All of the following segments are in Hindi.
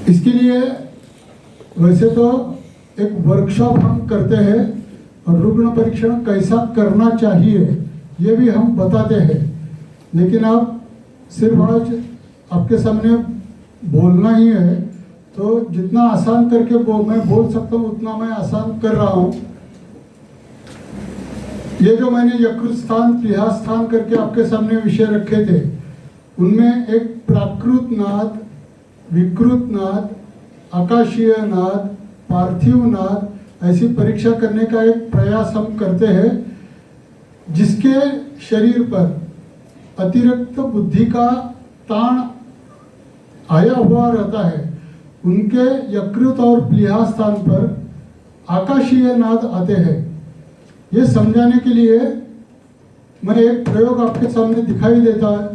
इसके लिए वैसे तो एक वर्कशॉप हम करते हैं और रुग्ण परीक्षण कैसा करना चाहिए ये भी हम बताते हैं, लेकिन आप सिर्फ आज आपके सामने बोलना ही है, तो जितना आसान करके मैं बोल सकता हूँ उतना मैं आसान कर रहा हूँ। ये जो मैंने यकृत स्थान, प्लीहा स्थान करके आपके सामने विषय रखे थे, उनमें एक प्राकृत नाद, विकृत नाद, आकाशीय नाद, पार्थिव नाद ऐसी परीक्षा करने का एक प्रयास हम करते हैं, जिसके शरीर पर अतिरिक्त बुद्धि का ताण आया हुआ रहता है। उनके यकृत और प्लीहा स्थान पर आकाशीय नाद आते हैं। ये समझाने के लिए मैं एक प्रयोग आपके सामने दिखाई देता है,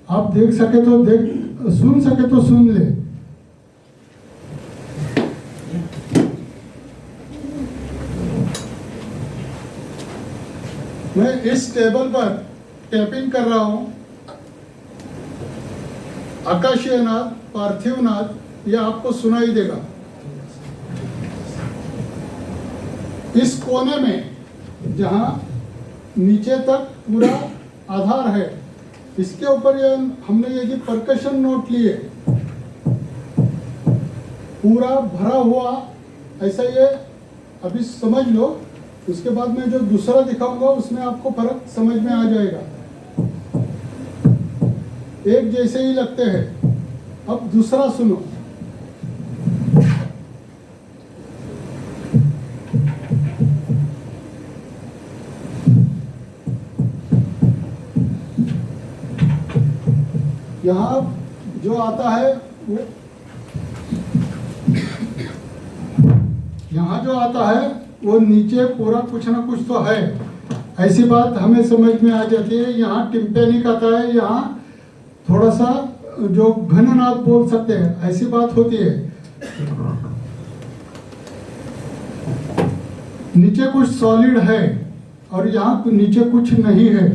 आप देख सके तो देख, सुन सके तो सुन ले। मैं इस टेबल पर टैपिंग कर रहा हूं। आकाशीय नाद, पार्थिव नाद यह आपको सुनाई देगा। इस कोने में जहां नीचे तक पूरा आधार है, इसके ऊपर हमने यदि परकशन नोट लिए, पूरा भरा हुआ ऐसा ये अभी समझ लो। उसके बाद में जो दूसरा दिखाऊंगा उसमें आपको फर्क समझ में आ जाएगा। एक जैसे ही लगते हैं। अब दूसरा सुनो। यहाँ जो आता है वो, यहाँ जो आता है वो नीचे पूरा कुछ ना कुछ तो है, ऐसी बात हमें समझ में आ जाती है। यहाँ टिम्पेनिक आता है, यहाँ थोड़ा सा जो घननाद बोल सकते हैं, ऐसी बात होती है। नीचे कुछ सॉलिड है और यहाँ नीचे कुछ नहीं है,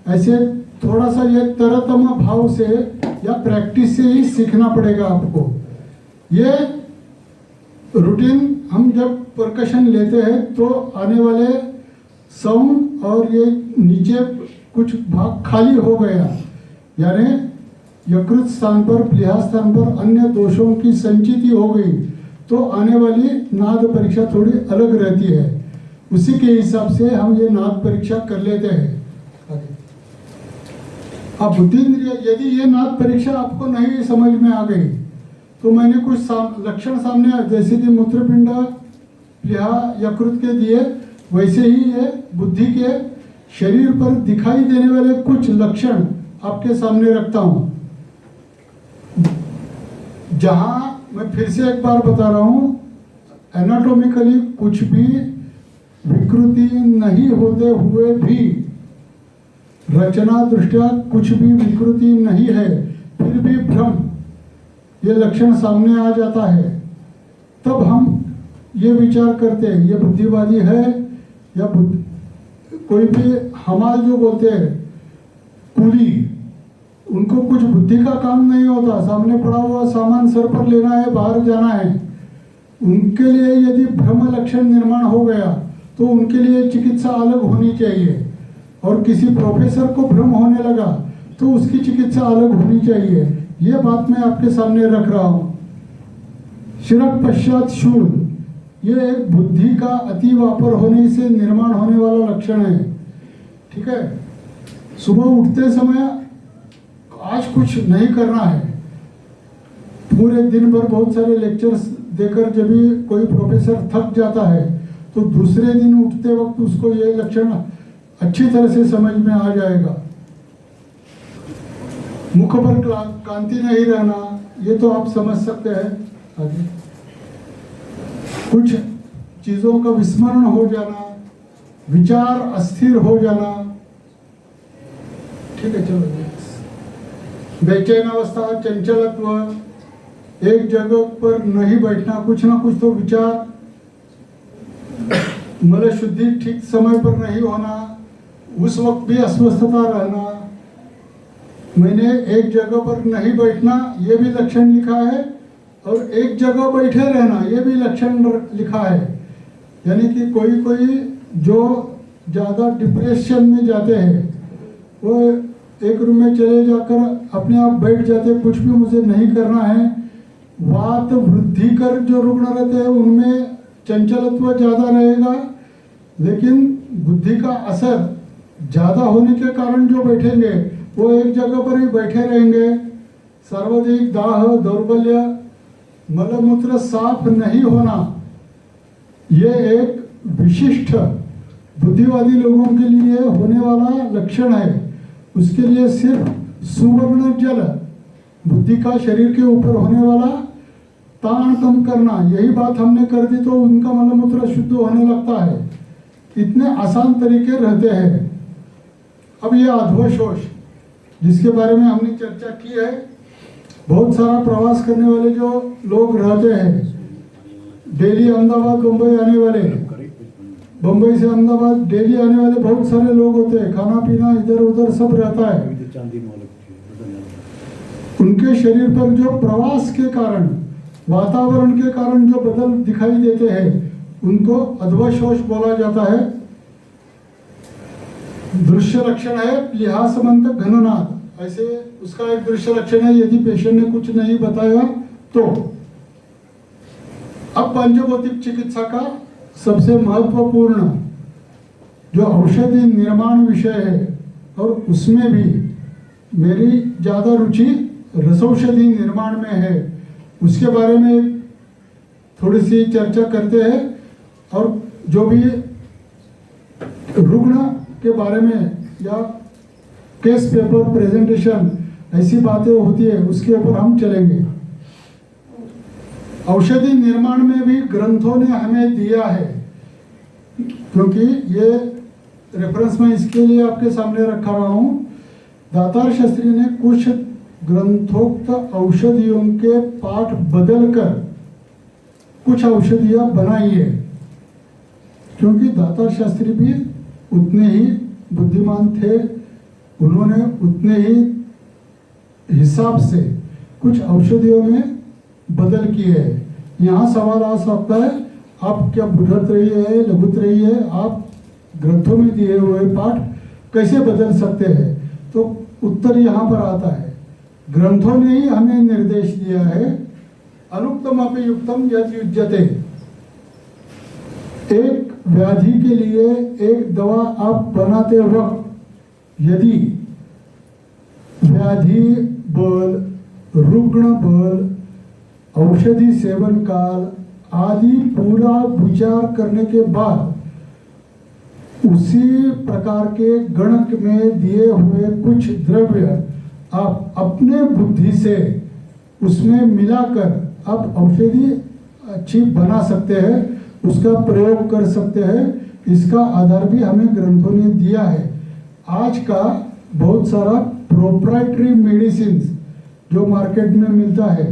ऐसे थोड़ा सा ये तरतम भाव से या प्रैक्टिस से ही सीखना पड़ेगा आपको। ये रूटीन हम जब परकशन लेते हैं तो आने वाले साउंड और ये नीचे कुछ भाग खाली हो गया, यानी यकृत स्थान पर, प्लीहा स्थान पर अन्य दोषों की संचिति हो गई, तो आने वाली नाद परीक्षा थोड़ी अलग रहती है। उसी के हिसाब से हम ये नाद परीक्षा कर लेते हैं। अब बुद्धिंद्रिय, यदि ये नाद परीक्षा आपको नहीं समझ में आ गई तो मैंने कुछ लक्षण सामने, जैसे कि मूत्रपिंड, प्लीहा, यकृत के दिए, वैसे ही ये बुद्धि के शरीर पर दिखाई देने वाले कुछ लक्षण आपके सामने रखता हूं। जहां मैं फिर से एक बार बता रहा हूं, एनाटॉमिकली कुछ भी विकृति नहीं होते हुए भी, रचना दृष्टया कुछ भी विकृति नहीं है, फिर भी भ्रम, ये लक्षण सामने आ जाता है, तब हम ये विचार करते हैं ये बुद्धिवादी है या कोई भी हमाल जो बोलते हैं कुली, उनको कुछ बुद्धि का काम नहीं होता, सामने पड़ा हुआ सामान सर पर लेना है, बाहर जाना है। उनके लिए यदि भ्रम लक्षण निर्माण हो गया तो उनके लिए चिकित्सा अलग होनी चाहिए, और किसी प्रोफेसर को भ्रम होने लगा तो उसकी चिकित्सा अलग होनी चाहिए। ये बात मैं आपके सामने रख रहा हूं। शिरक पश्चात शूल, ये एक बुद्धि का अति वापर होने से निर्माण होने वाला लक्षण है। ठीक है, सुबह उठते समय आज कुछ नहीं करना है, पूरे दिन भर बहुत सारे लेक्चर्स देकर जब भी कोई प्रोफेसर थक जाता है तो दूसरे दिन उठते वक्त उसको ये लक्षण अच्छी तरह से समझ में आ जाएगा। मुख पर कांति नहीं रहना, ये तो आप समझ सकते हैं। आगे कुछ चीजों का विस्मरण हो जाना, विचार अस्थिर हो जाना। ठीक है, चलो। बेचैन अवस्था, चंचलत्व, एक जगह पर नहीं बैठना, कुछ ना कुछ तो विचार, मल शुद्धि ठीक समय पर नहीं होना, उस वक्त भी अस्वस्थता रहना। मैंने एक जगह पर नहीं बैठना, ये भी लक्षण लिखा है, और एक जगह बैठे रहना, ये भी लक्षण लिखा है। यानी कि कोई कोई जो ज़्यादा डिप्रेशन में जाते हैं वो एक रूम में चले जाकर अपने आप बैठ जाते, कुछ भी मुझे नहीं करना है। वात वृद्धिकर जो रुग्ण रहते हैं उनमें चंचलत्व ज़्यादा रहेगा, लेकिन बुद्धि का असर ज़्यादा होने के कारण जो बैठेंगे वो एक जगह पर ही बैठे रहेंगे। सर्वाधिक दाह, दौर्बल्य, मलमूत्र साफ नहीं होना, ये एक विशिष्ट बुद्धिवादी लोगों के लिए होने वाला लक्षण है। उसके लिए सिर्फ सुवर्ण जल, बुद्धि का शरीर के ऊपर होने वाला ताण कम करना, यही बात हमने कर दी तो उनका मलमूत्र शुद्ध होने लगता है। इतने आसान तरीके रहते हैं। अब ये अध्वशोष जिसके बारे में हमने चर्चा की है, बहुत सारा प्रवास करने वाले जो लोग रहते हैं, दिल्ली, अहमदाबाद, मुंबई आने वाले, बम्बई से अहमदाबाद दिल्ली आने वाले बहुत सारे लोग होते हैं, खाना पीना इधर उधर सब रहता है। उनके शरीर पर जो प्रवास के कारण, वातावरण के कारण जो बदल दिखाई देते हैं उनको अध्वशोष बोला जाता है। दृश्य लक्षण है लिहासमंत घननाद, ऐसे उसका एक दृश्य लक्षण है यदि पेशेंट ने कुछ नहीं बताया तो। अब पंचभौतिक चिकित्सा का सबसे महत्वपूर्ण जो औषधि निर्माण विषय है, और उसमें भी मेरी ज़्यादा रुचि रसौषधि निर्माण में है, उसके बारे में थोड़ी सी चर्चा करते हैं। और जो भी रुग्ण के बारे में या केस पेपर प्रेजेंटेशन ऐसी बातें होती है उसके ऊपर हम चलेंगे। औषधि निर्माण में भी ग्रंथों ने हमें दिया है, क्योंकि ये रेफरेंस में इसके लिए आपके सामने रखा रहा हूँ। दातार शास्त्री ने कुछ ग्रंथोक्त औषधियों के पाठ बदलकर कुछ औषधियाँ बनाई है, क्योंकि दातार शास्त्री भी उतने ही बुद्धिमान थे, उन्होंने उतने ही हिसाब से कुछ औषधियों में बदल किए है। यहाँ सवाल आ सकता है, आप क्या बुढ़त रही है, लघुत रही है, आप ग्रंथों में दिए हुए पाठ कैसे बदल सकते हैं? तो उत्तर यहाँ पर आता है, ग्रंथों ने ही हमें निर्देश दिया है। अनुक्तम अपि युक्तम यद युज्यते, एक व्याधि के लिए एक दवा आप बनाते वक्त यदि व्याधि बल, रुग्ण बल, औषधि सेवन काल आदि पूरा विचार करने के बाद उसी प्रकार के गणक में दिए हुए कुछ द्रव्य आप अपने बुद्धि से उसमें मिलाकर आप औषधि अच्छी बना सकते हैं, उसका प्रयोग कर सकते हैं। इसका आधार भी हमें ग्रंथों ने दिया है। आज का बहुत सारा प्रोप्राइटरी मेडिसिन जो मार्केट में मिलता है,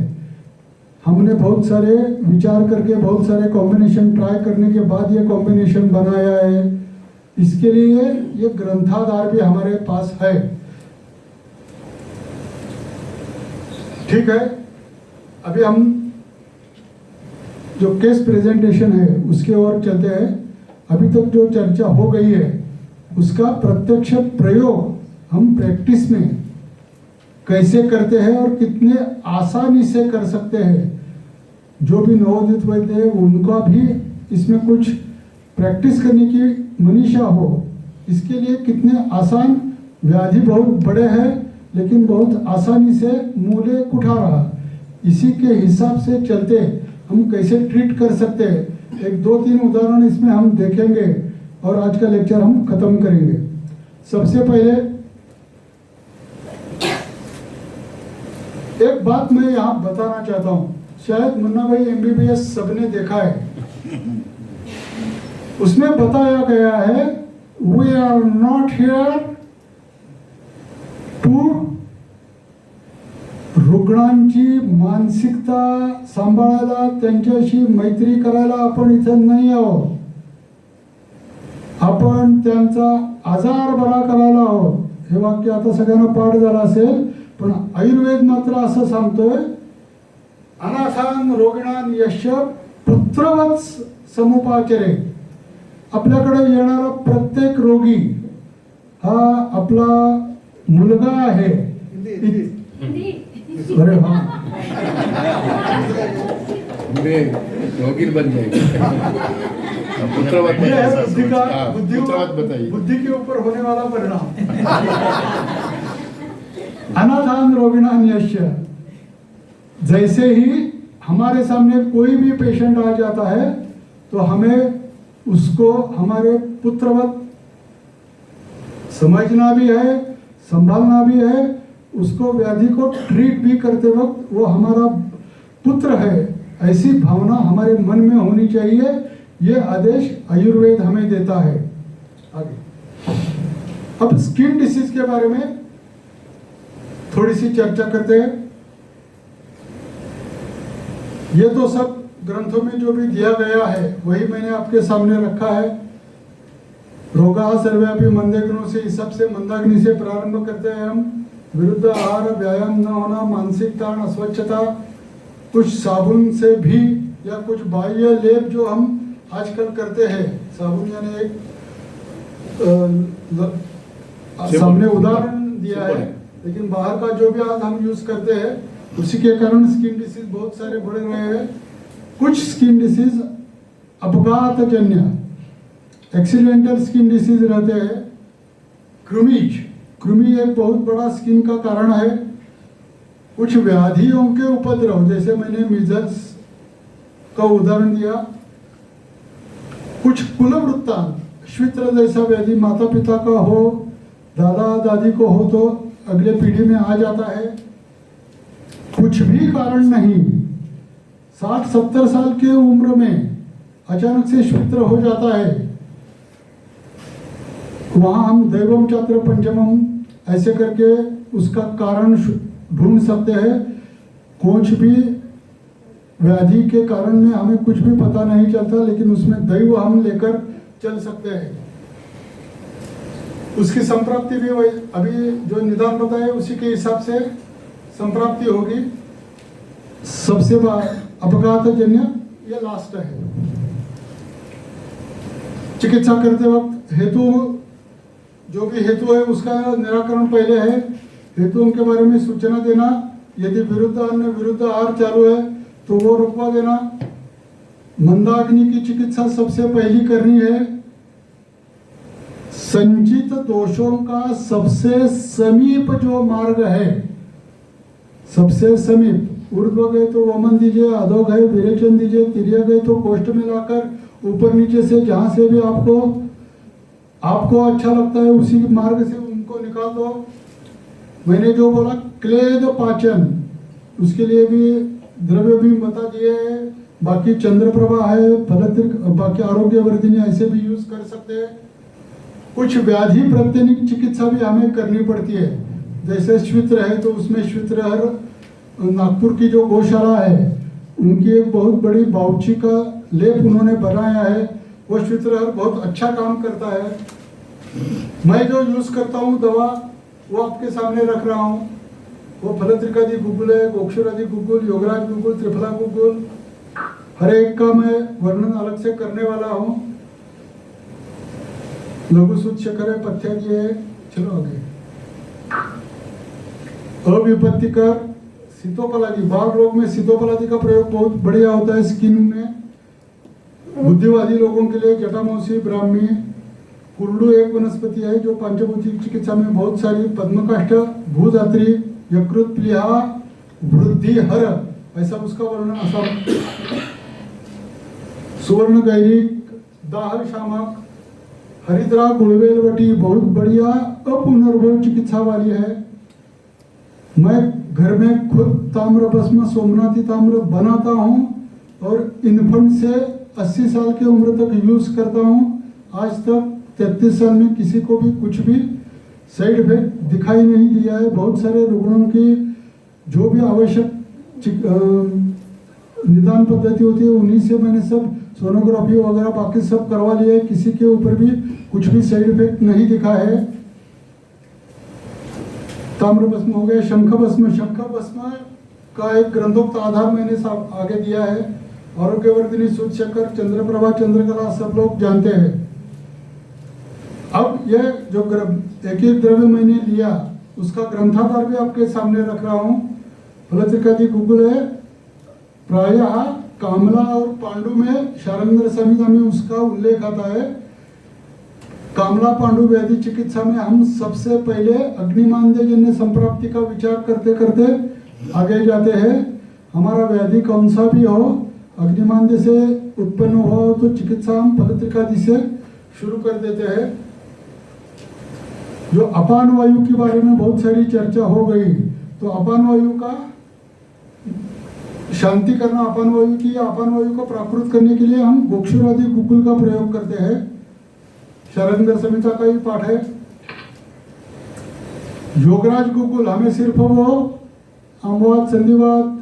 हमने बहुत सारे विचार करके बहुत सारे कॉम्बिनेशन ट्राई करने के बाद ये कॉम्बिनेशन बनाया है। इसके लिए ये ग्रंथाधार भी हमारे पास है। ठीक है, अभी हम जो केस प्रेजेंटेशन है उसके ओर चलते हैं। अभी तक जो चर्चा हो गई है उसका प्रत्यक्ष प्रयोग हम प्रैक्टिस में कैसे करते हैं और कितने आसानी से कर सकते हैं। जो भी नवोदित वैद्य है उनका भी इसमें कुछ प्रैक्टिस करने की मनीषा हो, इसके लिए कितने आसान, व्याधि बहुत बड़े हैं लेकिन बहुत आसानी से मूले उठा रहा, इसी के हिसाब से चलते हम कैसे ट्रीट कर सकते हैं। एक दो तीन उदाहरण इसमें हम देखेंगे और आज का लेक्चर हम खत्म करेंगे। सबसे पहले एक बात मैं यहाँ बताना चाहता हूँ, शायद मुन्ना भाई MBBS सबने देखा है, उसमें बताया गया है we are not here to, रुग्णांची मानसिकता सांभाळायला, त्यांच्याशी मैत्री करायला आपण इथं नाही आहोत, आपण त्यांचा आजार बरा करायला आहोत। हे वाक्य आता सगळ्यांना पाठ झालं असेल, पण आयुर्वेद मात्र असं सांगतोय, अनाथ अनाथान रोगिणान यश पुत्रवत समुपाचरे. आपल्याकडे येणारा प्रत्येक रोगी हा आपला मुलगा आहे. अरे हा रोगी बन जाएगी. ये है बुद्धि का पुत्रवत बताइए. बुद्धि के ऊपर होने वाला परिणाम. अनाथान रोगिणान यश. जैसे ही हमारे सामने कोई भी पेशेंट आ जाता है तो हमें उसको हमारे पुत्रवत समझना भी है, संभालना भी है. उसको व्याधि को ट्रीट भी करते वक्त वो हमारा पुत्र है, ऐसी भावना हमारे मन में होनी चाहिए. ये आदेश आयुर्वेद हमें देता है. आगे अब स्किन डिसीज के बारे में थोड़ी सी चर्चा करते हैं. ये तो सब ग्रंथों में जो भी दिया गया है वही मैंने आपके सामने रखा है. रोगा सर्वव्यापी मंदेग्नो से इस सबसे मंदाग्नि से प्रारंभ करते हैं हम. विरुद्ध आहार, व्यायाम न होना, मानसिक ताण, अस्वच्छता, कुछ साबुन से भी या कुछ बाह्य लेप जो हम आजकल करते हैं. साबुन यानी एक सामने उदाहरण दिया है, लेकिन बाहर का जो भी आज हम यूज करते हैं उसी के कारण स्किन डिसीज बहुत सारे बढ़ रहे हैं. कुछ स्किन डिसीज अपघातजन्य एक्सीडेंटल स्किन डिसीज रहते हैं. कृमि एक बहुत बड़ा स्किन का कारण है. कुछ व्याधियों के उपद्रव, जैसे मैंने मीजल्स का उदाहरण दिया. कुछ कुलवृत्तांत, श्वित्र जैसा व्याधि माता पिता का हो, दादा दादी को हो तो अगले पीढ़ी में आ जाता है. कुछ भी कारण नहीं, 60-70 साल की उम्र में अचानक से श्वित्र हो जाता है. वहां हम दैवम चात्र पंचमम ऐसे करके उसका कारण ढूंढ सकते हैं. कुछ भी व्याधि के कारण में हमें कुछ भी पता नहीं चलता, लेकिन उसमें दैव हम लेकर चल सकते हैं. उसकी संप्राप्ति भी वही अभी जो निदान बताए उसी के हिसाब से संप्राप्ति होगी. सबसे अपघातजन्य ये लास्ट है. चिकित्सा करते वक्त हेतु, जो भी हेतु है उसका निराकरण पहले है. हेतुओं के बारे में सूचना देना. यदि विरुद्ध अन्न विरुद्ध आहार चालू है तो वो रुकवा देना. मंदाग्नि की चिकित्सा सबसे पहली करनी है. संचित दोषों का सबसे समीप जो मार्ग है, सबसे समीप, ऊर्ध्व गए तो वमन दीजिए, अधो गए विरेचन दीजिए, तिर्य गए तो कोष्ठ में लाकर ऊपर नीचे से जहां से भी आपको अच्छा लगता है उसी मार्ग से उनको निकाल दो. मैंने जो बोला क्लेद पाचन, उसके लिए भी द्रव्य भी बता दिए हैं. बाकी चंद्रप्रभा है, फलत्रिक, बाकी आरोग्य वर्धिनी ऐसे भी यूज कर सकते हैं. कुछ व्याधि प्रत्यनिक चिकित्सा भी हमें करनी पड़ती है. जैसे श्वित्र है तो उसमें श्वित्रहर, नागपुर की जो गौशाला है उनकी एक बहुत बड़ी बाउची का लेप उन्होंने बनाया है. वो श्वित्रहर बहुत अच्छा काम करता है. मैं जो यूज करता हूँ दवा वो आपके सामने रख रहा हूँ. वो फलत्रिकादि गुगुल है, गोक्षुरादि गुगुल, योगराज गुगुल, त्रिफला गुगुल, हर एक का मैं वर्णन अलग से करने वाला हूँ. लघु सूत शकर है, पथ्यादि है. चलो आगे. अविपत्तिकर सीतोपलादि, बाल रोग में सीतोपलादि का प्रयोग बहुत बढ़िया होता है स्किन में. बुद्धिवादी लोगों के लिए जटामौसी, ब्राह्मी, कुर्डू एक वनस्पति है जो पंचभूतिक चिकित्सा में बहुत सारी, पद्मकाष्ठ, भूधात्री, यकृत, प्लीहा, वृद्धि हर, ऐसा उसका वर्णन असा. सुवर्ण गैरिक, दाहर शामक, हरिद्रा, गुड़वेलवटी बहुत बढ़िया अपुनर्भव चिकित्सा वाली है. मैं घर में खुद ताम्र भस्म, सोमनाथी ताम्र बनाता हूँ और इन्फेंट से 80 साल की उम्र तक यूज करता हूँ. आज तक 33 साल में किसी को भी कुछ भी साइड इफेक्ट दिखाई नहीं दिया है. बहुत सारे रुग्णों की जो भी आवश्यक निदान पद्धति होती है उन्हीं से मैंने सब सोनोग्राफी वगैरह बाकी सब करवा लिया है. किसी के ऊपर भी कुछ भी साइड इफेक्ट नहीं दिखा है. ताम्र भस्म हो गया. शंख भस्म का एक ग्रंथोक्त आधार मैंने आगे दिया है। आरोग्यवर्धिनी, सूर्यशेखर, चंद्रप्रभा, चंद्रकला सब लोग जानते हैं। अब यह जो एक एक द्रव्य मैंने लिया उसका ग्रंथाकार भी आपके सामने रख रहा हूँ। फलत्रिकादि गुगुल है, प्रायः कामला और पांडु में शारंगर संहिता में उसका उल्लेख आता है। कामला पांडु व्याधि चिकित्सा में हम सबसे पहले अग्निमांद्य जन्य संप्राप्ति का विचार करते करते आगे जाते हैं। हमारा व्याधि कौन सा भी हो, अग्निमांद्य से उत्पन्न हो तो चिकित्सा हम फलत्रिकादि से शुरू कर देते हैं। जो अपान वायु के बारे में बहुत सारी चर्चा हो गई, तो अपान वायु का शांति करना, अपान वायु की, अपान वायु को प्राकृत करने के लिए हम गोक्षुरादि गुकुल का प्रयोग करते हैं। शारंगर संहिता का ही पाठ है। योगराज गुकुल हमें सिर्फ वो अमवात, संधिवात,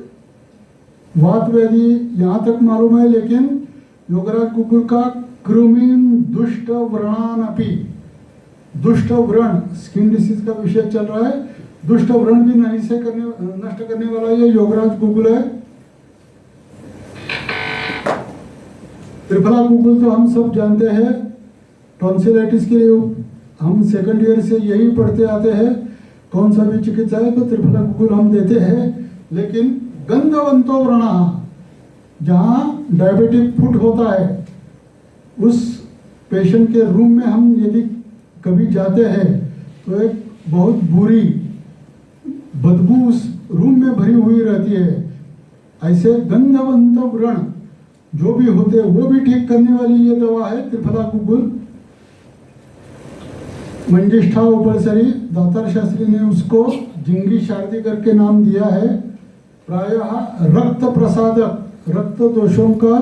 वात व्याधि यहाँ तक मालूम है, लेकिन योगराज गुकुल का कृमिन दुष्ट व्रणानपि, दुष्ट व्रण, स्किन डिसीज का विषय चल रहा है, दुष्ट व्रण भी नष्ट करने वाला ये योगराज गुकुल है। त्रिफला गुकुल तो हम सब जानते हैं। टॉन्सिलाइटिस के लिए हम सेकंड ईयर से यही पढ़ते आते हैं। कौन सा भी चिकित्सा है तो त्रिफला गुकुल हम देते हैं। लेकिन गंधवंतो व्रणा, जहाँ डायबिटिक फुट होता है, उस पेशेंट के रूम में हम यदि कभी जाते हैं तो एक बहुत बुरी बदबू उस रूम में भरी हुई रहती है। ऐसे गंधवंत व्रण जो भी होते हैं वो भी ठीक करने वाली ये दवा है त्रिफला गुकुल। मंजिष्ठा उपलसरी, दातार शास्त्री ने उसको जिंगी शारदी करके नाम दिया है। प्रायः रक्त प्रसादक, रक्त दोषों का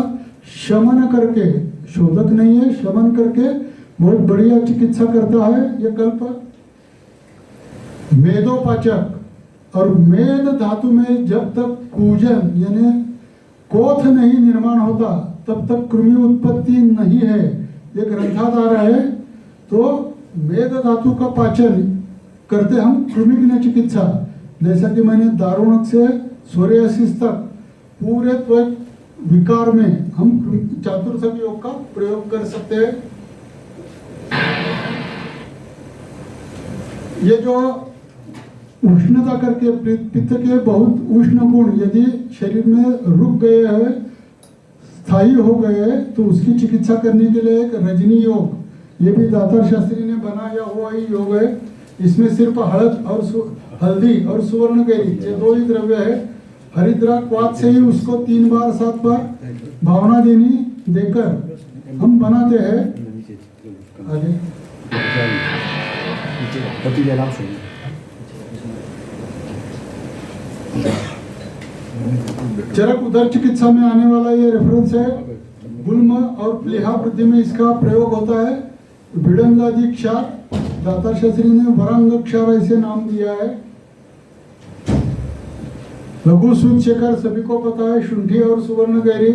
शमन करके, शोधक नहीं है, शमन करके बहुत बढ़िया चिकित्सा करता है यह कल्प। मेदोपाचक, और मेद धातु में जब तक कूजन यानी कोथ नहीं निर्माण होता तब तक कृमि उत्पत्ति नहीं है, ये ग्रंथाधार है। तो मेद धातु का पाचन करते हम कृमिघ्न चिकित्सा, जैसा कि मैंने दारुणक से सोरियासिस तक पूरे त्वक विकार में हम चातुर्थ योग का प्रयोग कर सकते हैं। ये जो उष्णता करके पित्त के बहुत उष्ण गुण यदि शरीर में रुक गए हैं, स्थायी हो गए हैं, तो उसकी चिकित्सा करने के लिए एक रजनी योग, ये भी दातार शास्त्री ने बनाया हुआ ही योग है। इसमें सिर्फ हल्दी और सुवर्ण गैरी ये दो ही द्रव्य है। हरिद्रा क्वाथ से ही उसको 3 बार 7 बार भावना देनी देकर हम बनाते हैं। आगे चरक उदर चिकित्सा में आने वाला ये रेफरेंस है। गुल्म और प्लीहा वृद्धि में इसका प्रयोग होता है। भिडंगादि क्षार, दातार शास्त्री ने वरांग क्षार ऐसे नाम दिया है। लघु सूर्यशेखर सभी को पता है। शुंठी और सुवर्ण गैरी,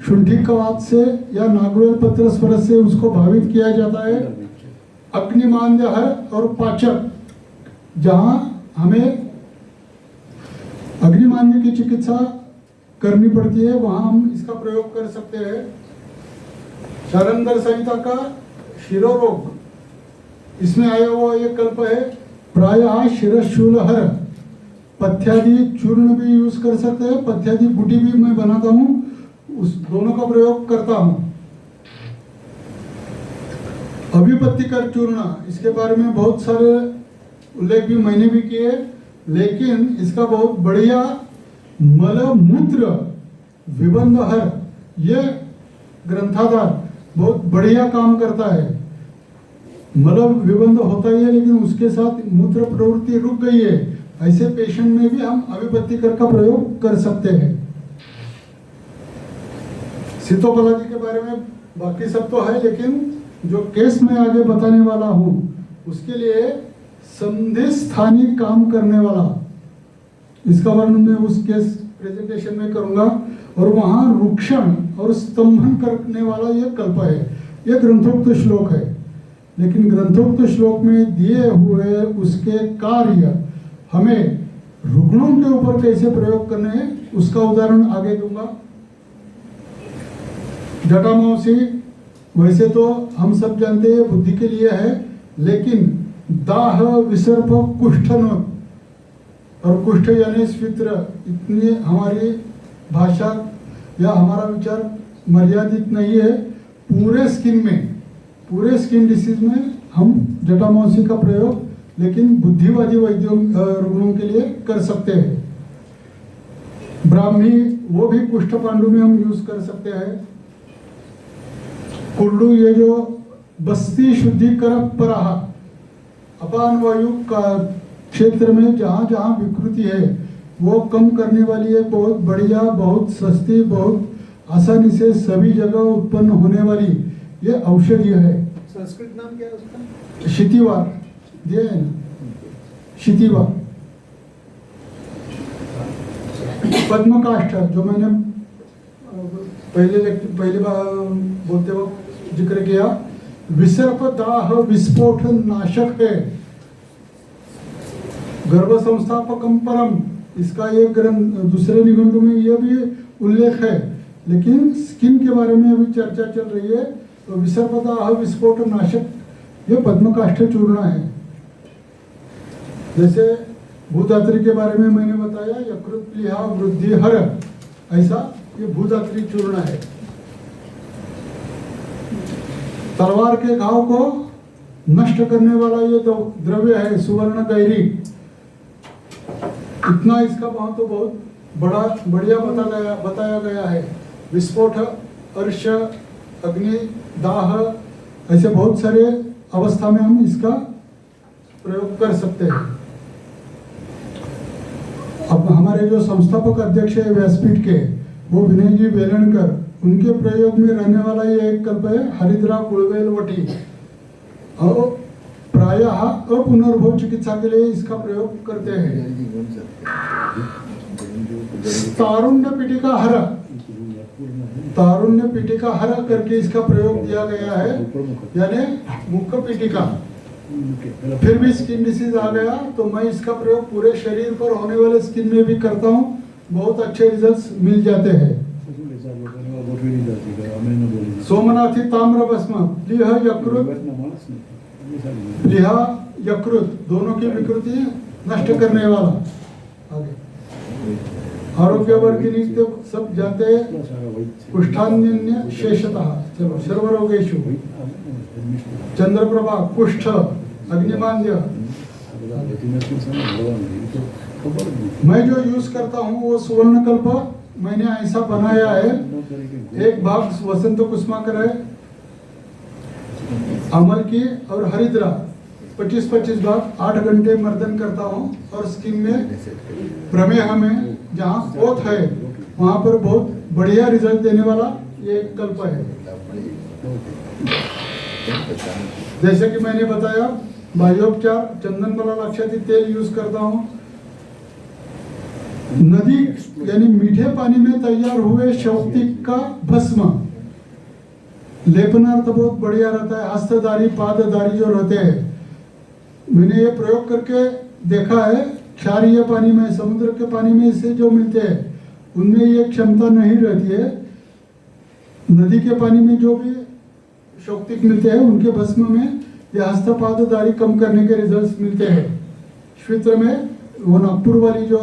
शुंठी कवात से या नागवेल पत्र स्पर्श से उसको भावित किया जाता है। अग्निमांद्य और पाचक, जहां हमें अग्निमांद्य की चिकित्सा करनी पड़ती है वहां हम इसका प्रयोग कर सकते हैं। शारंगर संहिता का शिरोरोग, इसमें आया हुआ ये कल्प है। प्रायः शिरशूलहर, पथ्यादि चूर्ण भी यूज कर सकते हैं, पथ्यादि गुटी भी मैं बनाता हूँ, उस दोनों का प्रयोग करता हूँ। अभिपत्तिकर चूर्ण, इसके बारे में बहुत सारे उल्लेख भी मैंने भी किए, लेकिन इसका बहुत बढ़िया मल मूत्र विबंधहर, ये ग्रंथाधार बहुत बढ़िया काम करता है। मल विबंध होता ही है लेकिन उसके साथ मूत्र प्रवृत्ति रुक गई है, ऐसे पेशेंट में भी हम अभिपत्तिकर का प्रयोग कर सकते हैं। सीतोपलादि के बारे में बाकी सब तो है, लेकिन जो केस में आगे बताने वाला हूं उसके लिए संधि स्थानीय काम करने वाला, इसका वर्णन मैं उस केस प्रेजेंटेशन में करूंगा। और वहां रुक्षण और स्तंभन करने वाला यह कल्प है। यह ग्रंथोक्त श्लोक है, लेकिन ग्रंथोक्त श्लोक में दिए हुए उसके कार्य हमें रुग्णों के ऊपर कैसे प्रयोग करने हैं उसका उदाहरण आगे दूंगा। जटामांसी वैसे तो हम सब जानते हैं बुद्धि के लिए है, लेकिन दाह विसर्प कुष्ठनोत, और कुष्ठ यानी स्फित्र, इतनी हमारी भाषा या हमारा विचार मर्यादित नहीं है। पूरे स्किन डिसीज में हम जटामांसी का प्रयोग लेकिन बुद्धिवादी वैद्यों रुग्णों के लिए कर सकते हैं। ब्राह्मी वो भी कुष्ठ पांडु में हम यूज कर सकते हैं। कुल्लू ये जो बस्ती शुद्धिकर पराहा, अपान वायु का क्षेत्र में जहाँ जहाँ विकृति है वो कम करने वाली एक बहुत बढ़िया, बहुत सस्ती, बहुत आसानी से सभी जगह उत्पन्न होने वाली ये औषधि है। संस्कृत नाम क्या है उसका? क्षितिवार दिया है ना, क्षितिवार। पद्मकाष्ठ जो मैंने पहली बार बोलते वक्त जिक्र किया, विसर्प दाह विस्फोट नाशक है। गर्भ संस्थापकम परम, इसका एक ग्रंथ दूसरे निबंध में यह भी उल्लेख है, लेकिन स्किन के बारे में अभी चर्चा चल रही है। तो विसर्प दाह विस्फोट नाशक ये पद्मकाष्ठ चूर्ण है। जैसे भूधात्री के बारे में मैंने बताया, यकृत प्लीहा वृद्धि हर, ऐसा ये भूधात्री चूर्ण है। तलवार के घाव को नष्ट करने वाला ये तो द्रव्य है सुवर्ण गैरी। इतना इसका महत्व बहुत बड़ा बढ़िया बताया गया है। विस्फोट, अर्श, अग्नि, दाह, ऐसे बहुत सारे अवस्था में हम इसका प्रयोग कर सकते हैं। अब हमारे जो संस्थापक अध्यक्ष है व्यासपीठ के, वो विनय जी बेलनकर, उनके प्रयोग में रहने वाला ये एक कल्प है हरिद्रा कुलवेल वटी, और प्रायः अपुनर्भव चिकित्सा के लिए इसका प्रयोग करते हैं। तारुण्य पिटिका हर, तारुण्य पिटिका हर करके इसका प्रयोग दिया गया है, यानी मुख पिटिका। फिर भी स्किन डिसीज आ गया तो मैं इसका प्रयोग पूरे शरीर पर होने वाले स्किन में भी करता हूँ, बहुत अच्छे रिजल्ट्स मिल जाते हैं। सोमनाथी ताम्र भस्म, प्लीहा यकृत दोनों की विकृति नष्ट करने वाला। आगे आरोग्य वर्गिनी तो सब जानते हैं, कुष्ठान्य शेषतः, चलो सर्वरोगेषु, चंद्रप्रभा, कुष्ठ, अग्निमांद्य। मैं जो यूज करता हूँ वो सुवर्णकल्प मैंने ऐसा बनाया है। एक भाग वसंत कुसुमाकर है अमल की, और हरिद्रा 25-25 भाग 8 घंटे मर्दन करता हूँ। और स्किन में प्रमेह में जहाँ पोत है वहाँ पर बहुत बढ़िया रिजल्ट देने वाला ये कल्प है। जैसे कि मैंने बताया बाह्योपचार, चंदन मलाक्षादी तेल यूज करता हूँ। नदी यानी मीठे पानी में तैयार हुए शौक्तिक का भस्म लेपनार्थ बहुत बढ़िया रहता है। हस्तधारी पादधारी जो रहते हैं, मैंने ये प्रयोग करके देखा है। क्षारीय पानी में, समुद्र के पानी में इससे जो मिलते हैं उनमें ये क्षमता नहीं रहती है। नदी के पानी में जो भी शौक्तिक मिलते हैं उनके भस्म में ये हस्तपादधारी कम करने के रिजल्ट्स मिलते हैं। श्वित्र में वो नागपुर वाली जो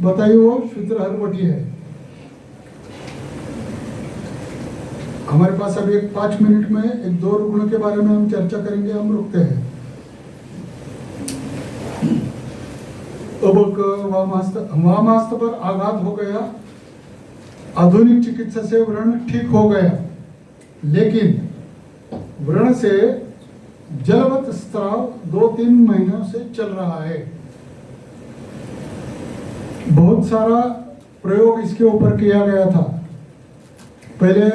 बताई वो श्वित्र हरवटी है। हमारे पास अभी 5 मिनट में 1-2 रुग्णों के बारे में हम चर्चा करेंगे, हम रुकते हैं। अब वामास्त पर आघात हो गया, आधुनिक चिकित्सा से व्रण ठीक हो गया, लेकिन व्रण से जलवत स्त्राव 2-3 महीनों से चल रहा है। बहुत सारा प्रयोग इसके ऊपर किया गया था। पहले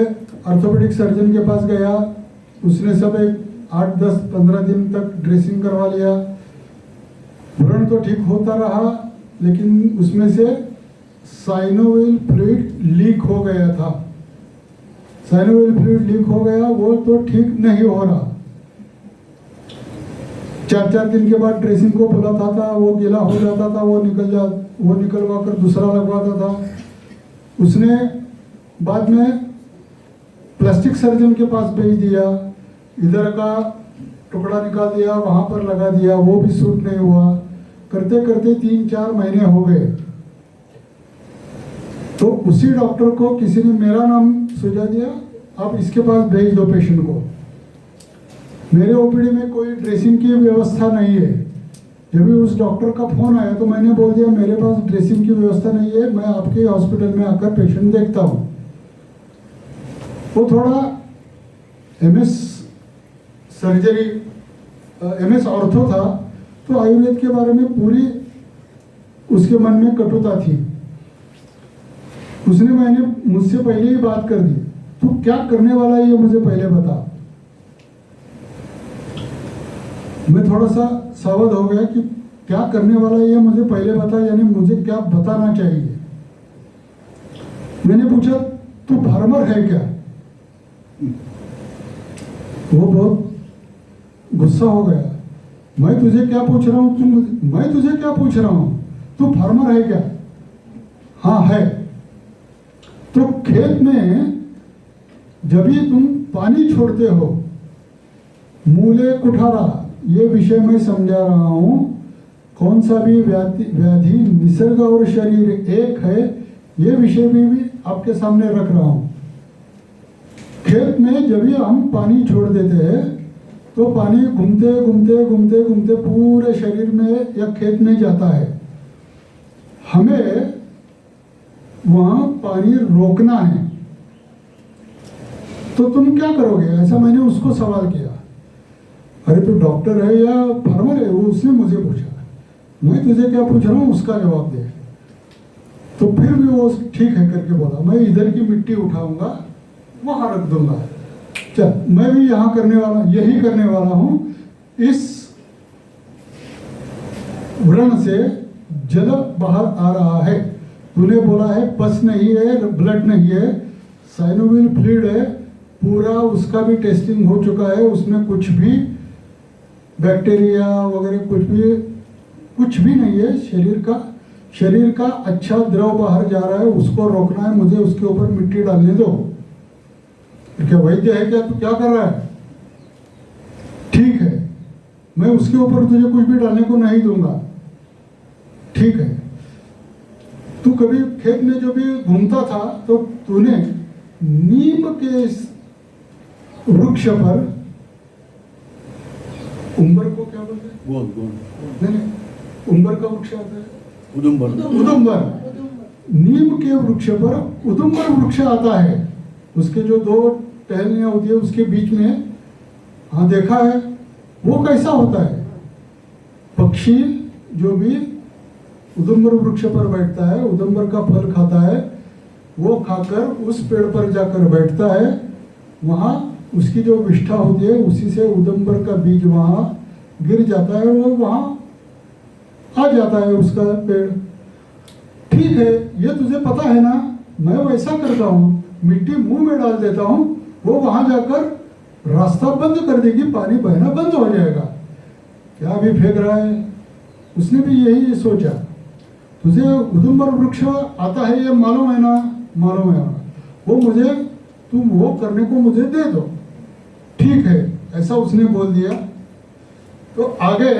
ऑर्थोपेडिक सर्जन के पास गया, उसने सब एक 8-10-15 दिन तक ड्रेसिंग करवा लिया। व्रण तो ठीक होता रहा, लेकिन उसमें से साइनोवियल फ्लूइड लीक हो गया था। साइनोवियल फ्लूइड लीक हो गया, वो तो ठीक नहीं हो रहा। 4-4 दिन के बाद ड्रेसिंग को बुलाता था, वो गीला हो जाता था, वो निकलवा कर दूसरा लगवाता था। उसने बाद में प्लास्टिक सर्जन के पास भेज दिया, इधर का टुकड़ा निकाल दिया, वहां पर लगा दिया, वो भी सूट नहीं हुआ। करते करते 3-4 महीने हो गए। तो उसी डॉक्टर को किसी ने मेरा नाम सुझा दिया, आप इसके पास भेज दो पेशेंट को। मेरे ओपीडी में कोई ड्रेसिंग की व्यवस्था नहीं है। जब भी उस डॉक्टर का फोन आया तो मैंने बोल दिया मेरे पास ड्रेसिंग की व्यवस्था नहीं है, मैं आपके हॉस्पिटल में आकर पेशेंट देखता हूँ। वो थोड़ा एमएस सर्जरी, एमएस ऑर्थो था, तो आयुर्वेद के बारे में पूरी उसके मन में कटुता थी। मैंने मुझसे पहले ही बात कर दी, तू क्या करने वाला है ये मुझे पहले बता। मैं थोड़ा सा सावध हो गया कि क्या करने वाला है ये मुझे पहले बता, यानी मुझे क्या बताना चाहिए। मैंने पूछा तू फार्मर है क्या? वो बहुत गुस्सा हो गया। मैं तुझे क्या पूछ रहा हूँ, मैं तुझे क्या पूछ रहा हूँ, तू फार्मर है क्या? हाँ है। तो खेत में जब भी तुम पानी छोड़ते हो, मूले कुठारा, ये विषय मैं समझा रहा हूँ। कौन सा भी व्याधि निसर्ग और शरीर एक है, ये विषय भी आपके सामने रख रहा हूँ। खेत में जब भी हम पानी छोड़ देते हैं तो पानी घूमते घूमते घूमते घूमते पूरे शरीर में या खेत में जाता है। हमें वहाँ पानी रोकना है, तो तुम क्या करोगे? ऐसा मैंने उसको सवाल किया। अरे तू डॉक्टर है या फार्मर है? वो उसने मुझे पूछा। मैं तुझे क्या पूछ रहा हूँ उसका जवाब दे। तो फिर भी वो ठीक है करके बोला, मैं इधर की मिट्टी उठाऊंगा, वहां रख दूंगा। चल, मैं भी यही करने वाला हूँ। इस व्रण से जल बाहर आ रहा है। तूने बोला है पस नहीं है, ब्लड नहीं है, साइनोवियल फ्लूइड है, पूरा उसका भी टेस्टिंग हो चुका है। उसमें कुछ भी बैक्टीरिया वगैरह कुछ भी नहीं है। शरीर का अच्छा द्रव बाहर जा रहा है, उसको रोकना है। मुझे उसके ऊपर मिट्टी डालने दो। क्या वैद्य है क्या? तू क्या कर रहा है? ठीक है, मैं उसके ऊपर तुझे कुछ भी डालने को नहीं दूंगा। ठीक है। तू कभी खेत में जो भी घूमता था तो तूने नीम के वृक्ष पर, उम्बर को क्या बोलते हैं? गोंद। नहीं, उम्बर का वृक्ष आता है उदुम्बर। नीम के वृक्ष पर उदुम्बर वृक्ष आता है। उसके जो 2 टहनियां होती है उसके बीच में, हाँ देखा है। वो कैसा होता है? पक्षी जो भी उदुम्बर वृक्ष पर बैठता है, उदुम्बर का फल खाता है, वो खाकर उस पेड़ पर जाकर बैठता है। वहाँ उसकी जो विष्ठा होती है, उसी से उदुम्बर का बीज वहाँ गिर जाता है, वो वहाँ आ जाता है उसका पेड़। ठीक है, ये तुझे पता है ना। मैं वैसा करता हूँ, मिट्टी मुंह में डाल देता हूँ, वो वहाँ जाकर रास्ता बंद कर देगी, पानी बहना बंद हो जाएगा। क्या भी फेंक रहा है? उसने भी यही सोचा। तुझे उदुम्बर वृक्ष आता है ये मालूम है ना? मालूम है। वो मुझे, तुम वो करने को मुझे दे दो। ठीक है, ऐसा उसने बोल दिया। तो आगे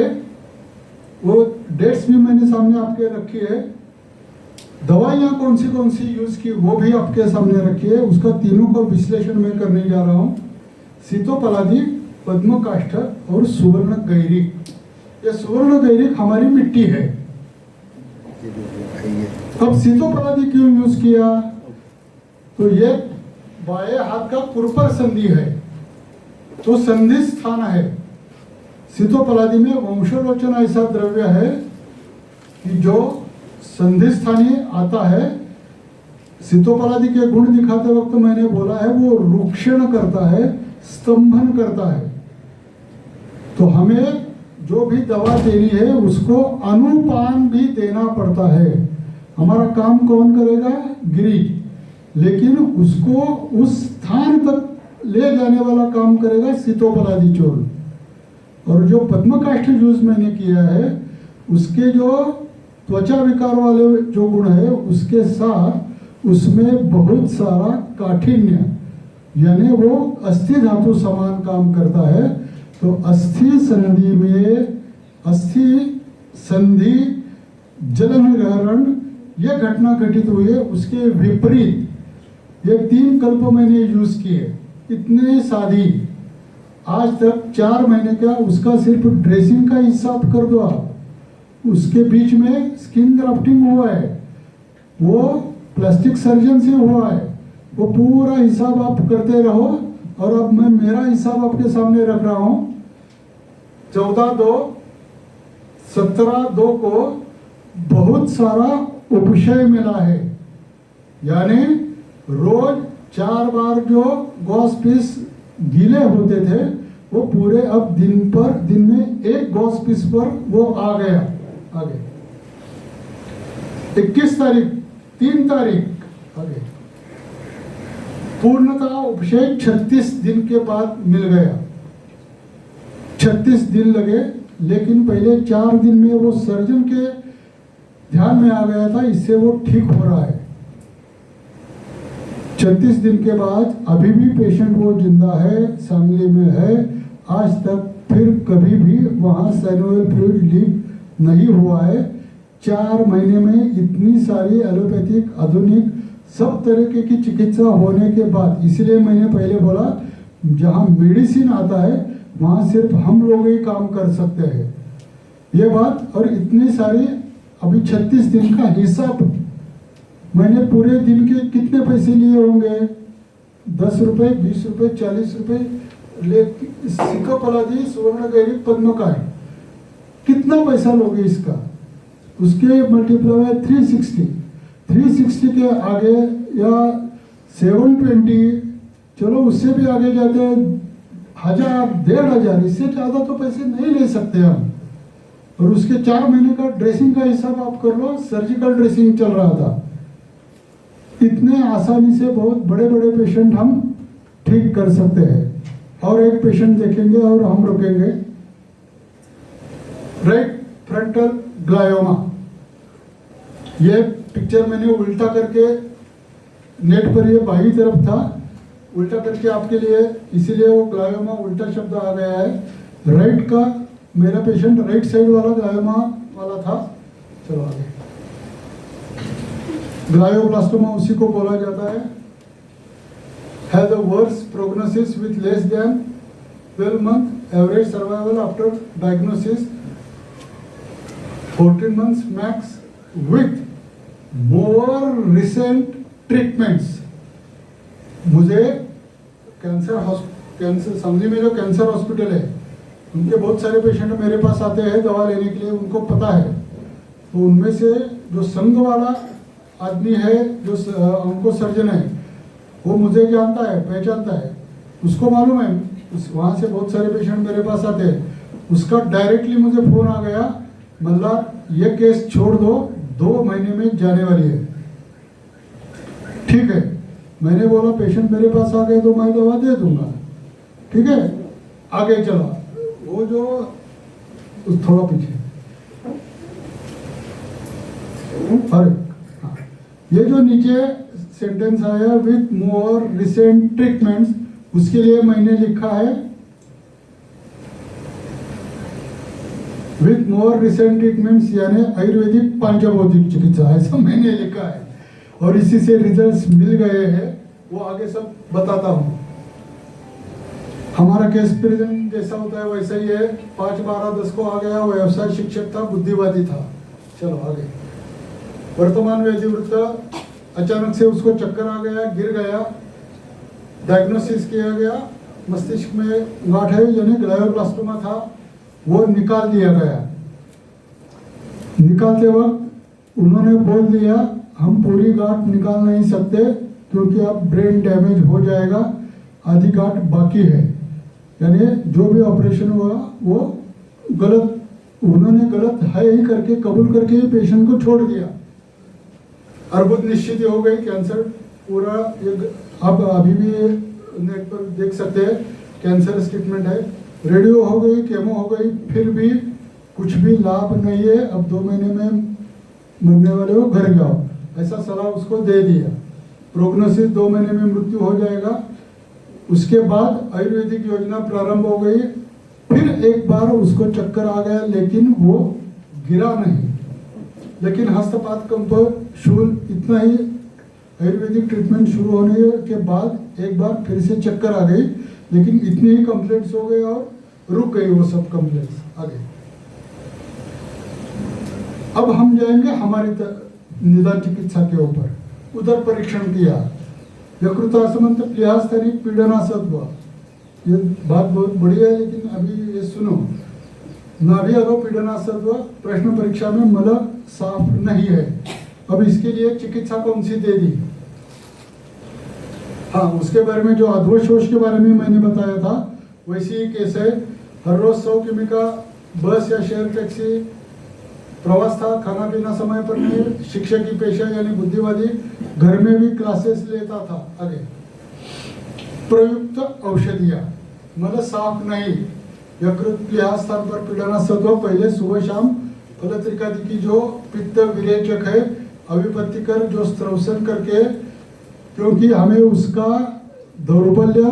वो डेट्स भी मैंने सामने आपके रखी है। दवाइयाँ कौन सी यूज की वो भी आपके सामने रखी है। उसका तीनों का विश्लेषण मैं करने जा रहा हूँ। सीतोपलादी, पद्मकाष्ठ और सुवर्ण गैरिक। ये सुवर्ण गैरिक हमारी मिट्टी है। अब सीतोपलादी क्यों यूज किया? तो ये बाएं हाथ का कुरपर संधि है, तो संधि स्थान है। सीतोपलादी में वंशलोचन ऐसा द्रव्य है कि जो संधि स्थानीय आता है। सीतोपलादी के गुण दिखाते वक्त मैंने बोला है वो रुक्षण करता है, स्तंभन करता है। तो हमें जो भी दवा देनी है उसको अनुपान भी देना पड़ता है। हमारा काम कौन करेगा? गिरीश। लेकिन उसको उस स्थान तक ले जाने वाला काम करेगा सीतोपलादी चूर्ण। और जो पद्मकाष्ठ यूज मैंने किया है उसके जो त्वचा विकार वाले जो गुण है उसके साथ उसमें बहुत सारा काठिन्य यानी वो अस्थि धातु समान काम करता है। तो अस्थि संधि में अस्थि संधि जल निरण यह घटना घटित हुई है, उसके विपरीत ये 3 कल्प मैंने यूज किए, इतने सादी। आज तक 4 महीने का उसका सिर्फ ड्रेसिंग का हिसाब कर दो आप, उसके बीच में स्किन ग्राफ्टिंग हुआ है, वो प्लास्टिक सर्जन से हुआ है, वो पूरा हिसाब आप करते रहो। और अब मैं मेरा हिसाब आपके सामने रख रहा हूं। 14/2 को बहुत सारा उपशय मिला है, यानी रोज 4 बार जो गॉस पीस गीले होते थे वो पूरे अब दिन में 1 गॉस पीस पर वो आ गया आगे। 21 तारीख 3 तारीख आगे पूर्णतः उपशय 36 दिन के बाद मिल गया। 36 दिन लगे, लेकिन पहले 4 दिन में वो सर्जन के ध्यान में आ गया था, इससे वो ठीक हो रहा है। 36 दिन के बाद अभी भी पेशेंट वो जिंदा है, सांगली में है। आज तक फिर कभी भी वहाँ साइनोवियल फ्लूइड लीक नहीं हुआ है। 4 महीने में इतनी सारी एलोपैथिक आधुनिक सब तरीके की चिकित्सा होने के बाद, इसलिए मैंने पहले बोला जहाँ मेडिसिन आता है वहाँ सिर्फ हम लोग ही काम कर सकते हैं, ये बात। और इतनी सारी अभी 36 दिन का हिसाब मैंने पूरे दिन के कितने पैसे लिए होंगे, 10 रुपये 20 रुपये 40 रुपये ले सिक्का पलादी सुवर्ण गैरी पद्म का है, कितना पैसा लोगे इसका, उसके मल्टीप्लाई है 360 के आगे या 720, चलो उससे भी आगे जाते हैं 1000 1500, इससे ज़्यादा तो पैसे नहीं ले सकते हम। और उसके 4 महीने का ड्रेसिंग का हिसाब आप कर लो, सर्जिकल ड्रेसिंग चल रहा था। इतने आसानी से बहुत बड़े बड़े पेशेंट हम ठीक कर सकते हैं। और एक पेशेंट देखेंगे और हम रुकेंगे। राइट फ्रंटल ग्लायोमा, ये पिक्चर मैंने उल्टा करके नेट पर, ये बाई तरफ था, उल्टा करके आपके लिए, इसीलिए वो ग्लायोमा उल्टा शब्द आ गया है। राइट का मेरा पेशेंट राइट साइड वाला ग्लायोमा वाला था। चलो आगे। ग्लायोब्लास्टोमा उसी को बोला जाता है। Has a worse prognosis with less than 12 month average survival after diagnosis 14 months max with more recent treatments. मुझे कैंसर सांगली में जो कैंसर हॉस्पिटल है उनके बहुत सारे पेशेंट मेरे पास आते हैं दवा लेने के लिए, उनको पता है। तो उनमें से जो संघ वाला आदमी है जो उनको सर्जन है वो मुझे जानता है, पहचानता है, उसको मालूम है वहाँ से बहुत सारे पेशेंट मेरे पास आते हैं। उसका डायरेक्टली मुझे फ़ोन आ गया, मल्लार ये केस छोड़ दो, 2 महीने में जाने वाली है। ठीक है, मैंने बोला पेशेंट मेरे पास आ गए तो मैं दवा दे दूंगा, ठीक है। आगे चला, वो जो थोड़ा पीछे, अरे हाँ, ये जो नीचे सेंटेंस आया विथ मोर रिसेंट ट्रीटमेंट्स, उसके लिए मैंने लिखा है विथ मोर रिसेंट ट्रीटमेंट्स, यानी आयुर्वेदिक पांचभौतिक चिकित्सा, ऐसा मैंने लिखा है। और इसी से रिजल्ट्स मिल गए हैं, वो आगे सब बताता हूँ। हमारा केस प्रेजेंट जैसा होता है वैसा ही है। 5/12/10 को आ गया, व्यवसाय शिक्षक था, बुद्धिवादी था। चलो आगे। वर्तमान व्याधिवृत्त, अचानक से उसको चक्कर आ गया, गिर गया, डायग्नोसिस किया गया, मस्तिष्क में गांठ है यानी ग्लायोब्लास्टोमा था, वो निकाल दिया गया। निकालते वक्त उन्होंने बोल दिया हम पूरी गांठ निकाल नहीं सकते क्योंकि अब ब्रेन डैमेज हो जाएगा, आधी गांठ बाकी है। यानी जो भी ऑपरेशन हुआ वो गलत, उन्होंने गलत है ही करके कबूल करके ही पेशेंट को छोड़ दिया। अर्बुद निश्चित हो गई, कैंसर पूरा। अब अभी भी नेट पर देख सकते हैं, कैंसर ट्रीटमेंट है। रेडियो हो गई, केमो हो गई, फिर भी कुछ भी लाभ नहीं है, अब 2 महीने में मरने वाले हो, घर जाओ, ऐसा सलाह उसको दे दिया। प्रोग्नोसिस 2 महीने में मृत्यु हो जाएगा। उसके बाद आयुर्वेदिक योजना प्रारंभ हो गई। फिर एक बार उसको चक्कर आ गया, लेकिन वो गिरा नहीं। लेकिन हस्तपात कंप शूल इतना ही आयुर्वेदिक ट्रीटमेंट शुरू होने के बाद एक बार फिर से चक्कर आ गई, लेकिन इतनी ही कंप्लेंट्स हो गए और रुक गई वो सब कंप्लेंट्स आगे। अब हम जाएंगे हमारी निदान चिकित्सा के ऊपर। उधर परीक्षण किया, यकृतासमंत प्लिहास्थनी पीडनासत्व, ये बात बहुत बढ़िया है, लेकिन अभी ये सुनो। नाभि अधो पीडनासत्व प्रश्न परीक्षा में मल साफ नहीं है। अब इसके लिए चिकित्सा कौन सी दे दी? हाँ, उसके बारे में जो अध्वशोष के बारे में मैंने बताया था, वैसी ही केस है। हर रोज 100 किमी का बस या शेयर टैक्सी प्रवास था, खाना पीना समय पर नहीं, शिक्षक की पेशा यानी बुद्धिवादी, घर में भी क्लासेस लेता था। आगे प्रयुक्त औषधियां, मल साफ नहीं, यकृत प्लीहा स्थान पर पीडनासत्व पहले सुबह शाम, फलत्रिकादि की जो पित्त विरेचक है, अविपत्तिकर जो स्त्रवसन करके, क्योंकि हमें उसका दौर्बल्य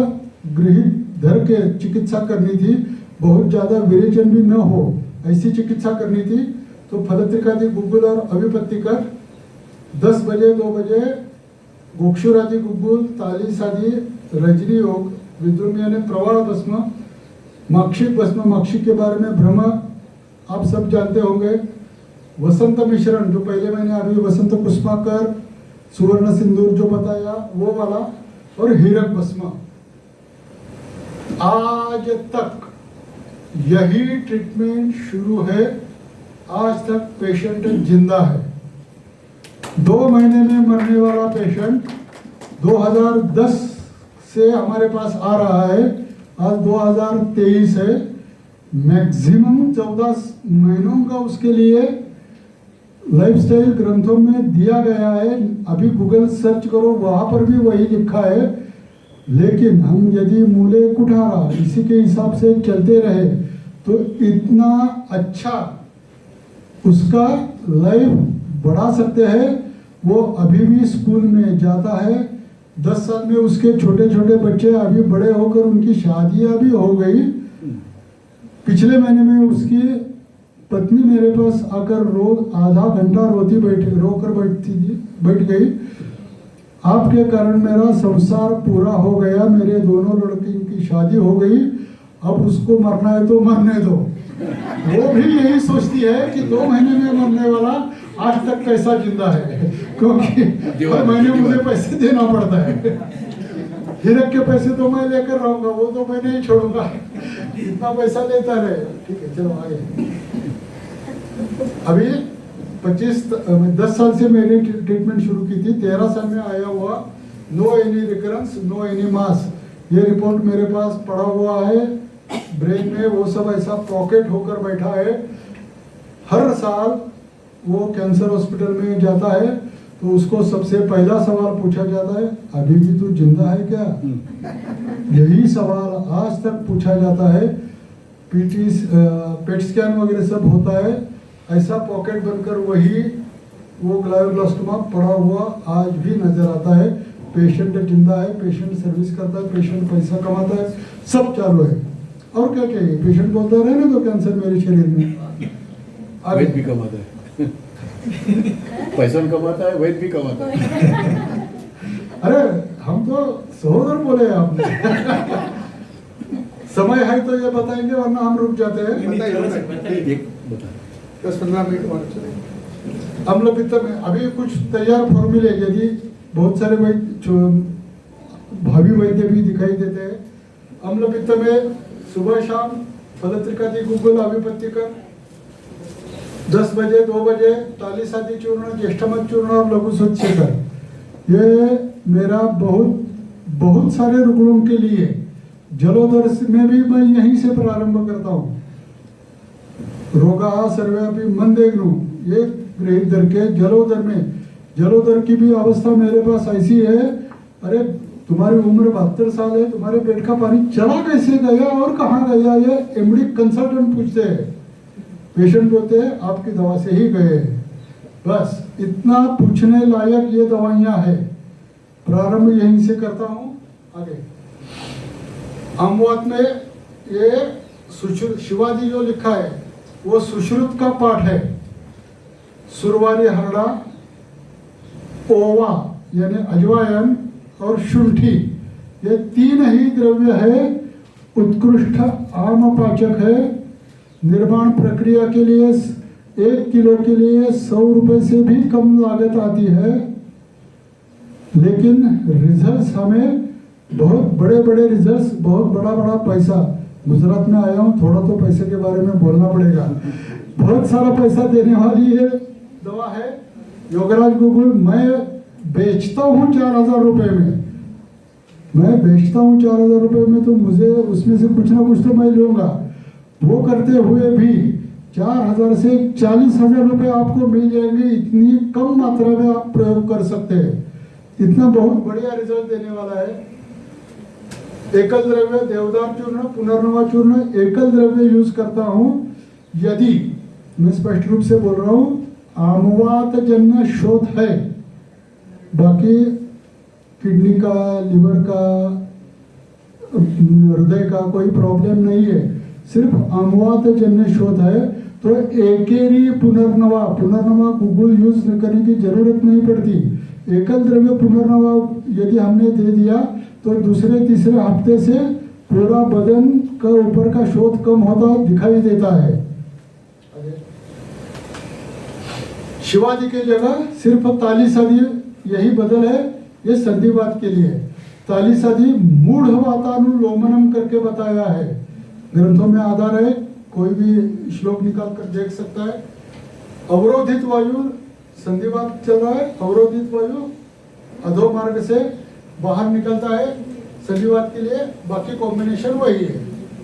गृहित धर के चिकित्सा करनी थी, बहुत ज्यादा विरेचन भी न हो ऐसी चिकित्सा करनी थी। तो फलत्रिकादि गुग्गुल और अविपत्तिकर 10 बजे 2 बजे गोक्षुर आदि गुग्गुल, तालीस आदि, रजनी योग, विद्रुम यानी प्रवाल भस्म, माक्षिक भस्म, माक्षिक के बारे में भ्रम आप सब जानते होंगे। वसंत मिश्रण जो पहले मैंने अभी वसंत कुष्माकर, सुवर्ण सिंदूर जो बताया वो वाला, और हीरक भस्म। आज तक यही ट्रीटमेंट शुरू है, आज तक पेशेंट जिंदा है। 2 महीने में मरने वाला पेशेंट 2010 से हमारे पास आ रहा है, आज 2023 है। मैक्सिमम 14 महीनों का उसके लिए लाइफस्टाइल ग्रंथों में दिया गया है। अभी गूगल सर्च करो, वहां पर भी वही लिखा है। लेकिन हम यदि मूले कुठारा इसी के हिसाब से चलते रहे तो इतना अच्छा उसका लाइफ बढ़ा सकते हैं। वो अभी भी स्कूल में जाता है, 10 साल में उसके छोटे छोटे बच्चे अभी बड़े होकर उनकी शादियां भी हो गई। पिछले महीने में उसकी पत्नी मेरे पास आकर रोज आधा घंटा रोकर बैठ गई। आपके कारण मेरा संसार पूरा हो गया, मेरे दोनों लड़की की शादी हो गई, अब उसको मरना है तो मरने दो। वो भी यही सोचती है कि 2 महीने में मरने वाला आज तक कैसा जिंदा है, क्योंकि हर महीने मुझे पैसे देना पड़ता है। हीरक के पैसे तो मैं लेकर रहूंगा, वो तो मैं नहीं छोड़ूंगा, इतना पैसा लेता रहे। ठीक है, चलो आगे। अभी 10 साल से मैंने ट्रीटमेंट शुरू की थी, 13 साल में आया हुआ, no any recurrence, no any mass. ये रिपोर्ट मेरे पास पड़ा हुआ है ब्रेन में, वो सब ऐसा पॉकेट होकर बैठा है। हर साल वो कैंसर हॉस्पिटल में जाता है तो उसको सबसे पहला सवाल पूछा जाता है, अभी भी तू जिंदा है क्या? यही सवाल आज तक पूछा जाता है। पेट स्कैन वगैरह सब होता है, ऐसा पॉकेट बनकर वही वो ग्लायोब्लास्टोमा पड़ा हुआ आज भी नजर आता है। पेशेंट जिंदा है, पेशेंट सर्विस करता है, पेशेंट पैसा कमाता है, सब चालू है। और क्या चाहिए? पेशेंट बोलता रहे ना तो कैंसर मेरे शरीर में। वैद्य भी कमाता है पैसा भी कमाता है, वैद्य भी कमाता है। अरे हम तो सहोदर बोले आपने। समय है तो ये बताएंगे, वरना हम रुक जाते हैं। एक बता 10-15 मिनट और चलेंगे। अम्ल पित्त में अभी कुछ तैयार फॉर्मूले, यदि बहुत सारे भावी वैद्य भी दिखाई देते हैं। अम्ल पित्त में सुबह शाम फलत्रिकादि गुग्गुल अविपत्तिकर, 10 बजे 2 बजे तालीस आदि चूर्ण, ज्येष्ठमत चूर्ण और लघु स्वच्छकर। ये मेरा बहुत सारे रुग्णों के लिए, जलोदर में भी मैं यहीं से प्रारंभ करता हूँ। रोगा सर्व्यापी मंदेग्नु, ये गृहित धर के जलोदर में, जलोदर की भी अवस्था मेरे पास ऐसी है। अरे तुम्हारी उम्र 72 साल है, तुम्हारे पेट का पानी चला कैसे गया और कहाँ गया, ये एमडी कंसल्टेंट पूछते हैं। पेशेंट बोलते हैं आपकी दवा से ही गए। बस इतना पूछने लायक ये दवाइयाँ है। प्रारंभ यहीं से करता हूँ। आगे आमवाद में ये सुश्रुत शिवाजी जो लिखा है वो सुश्रुत का पाठ है। सुरवारी हरड़ा, ओवा यानी अजवायन और शुंठी, ये 3 ही द्रव्य है। उत्कृष्ट आम पाचक है। निर्माण प्रक्रिया के लिए 1 किलो के लिए 100 रुपए से भी कम लागत आती है, लेकिन रिजल्ट्स हमें बहुत बड़े बड़े रिजल्ट्स, बहुत बड़ा बड़ा पैसा। गुजरात में आया हूँ, थोड़ा तो पैसे के बारे में बोलना पड़ेगा। बहुत सारा पैसा देने वाली ये दवा है योगराज गुगुल। मैं बेचता हूँ 4000 रुपए में, मैं बेचता हूँ 4000 रुपए में, तो मुझे उसमें से कुछ ना कुछ तो मैं लूँगा। वो करते हुए भी 4000 से 40,000 रुपए आपको मिल जाएंगे। इतनी कम मात्रा में आप प्रयोग कर सकते हैं। इतना बहुत बढ़िया रिजल्ट देने वाला है। एकल द्रव्य देवदार चूर्ण, पुनर्नवा चूर्ण एकल द्रव्य यूज करता हूँ यदि, मैं स्पष्ट रूप से बोल रहा हूँ, आमवात जन्य शोथ है। बाकी किडनी का, लिवर का, हृदय का कोई प्रॉब्लम नहीं है, सिर्फ आमवात जन्य शोथ है, तो एकेरी पुनर्नवा, पुनर्नवा गूगल यूज करने की जरूरत नहीं पड़ती। एकल द्रव्य पुनर्नवा यदि हमने दे दिया तो दूसरे तीसरे हफ्ते से पूरा बदन का ऊपर का शोथ कम होता दिखाई देता है। शिवाजी की जगह सिर्फ तालीस आदि यही बदल है, ये संधिवात के लिए। तालीस आदि मूढ़ वातानुलोमनम करके बताया है, ग्रंथों में आधार है, कोई भी श्लोक निकाल कर देख सकता है। अवरोधित वायु, संधिवात चल रहा है, अवरोधित वायु अधो मार्ग से बाहर निकलता है संधिवात के लिए। बाकी कॉम्बिनेशन वही है।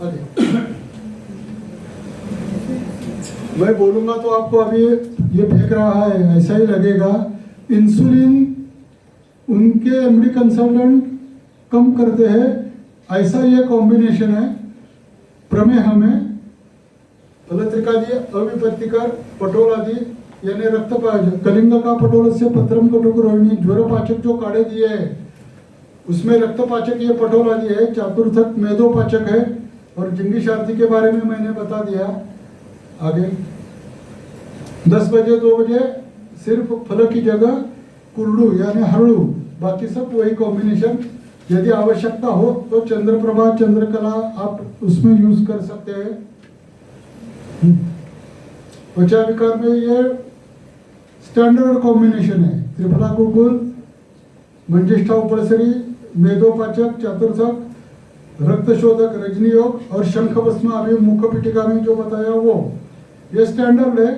आगे मैं बोलूंगा तो आपको अभी ये फेंक रहा है ऐसा ही लगेगा। इंसुलिन उनके एमडी कंसल्टेंट कम करते हैं, ऐसा ये कॉम्बिनेशन है। प्रमेह में फलत्रिकादि, अविपत्तिकर, पटोलादि यानी रक्तपाचक, कलिंग का पटोल से पत्रम कटुकरोहिणी, ज्वरपाचक जो काढ़े दिए हैं उसमें रक्तपाचक ये पटोल आदि है। चातुर्थक मेदोपाचक है। और जिंगिशार्थी के बारे में मैंने बता दिया। आगे 10 बजे 2 बजे सिर्फ फल की जगह कुल्लू यानी हरड़ू, बाकी सब वही कॉम्बिनेशन। यदि आवश्यकता हो तो चंद्रप्रभा, चंद्रकला आप उसमें यूज कर सकते हैं। त्वचा विकार में ये स्टैंडर्ड कॉम्बिनेशन है। त्रिफला गुगुल, मंजिष्ठा उपलसरी, मेदोपाचक, चतुर्थक, रक्तशोधक, रजनी योग और शंख भस्म अभी मुख पिटिका में जो बताया वो ये स्टैंडर्ड है।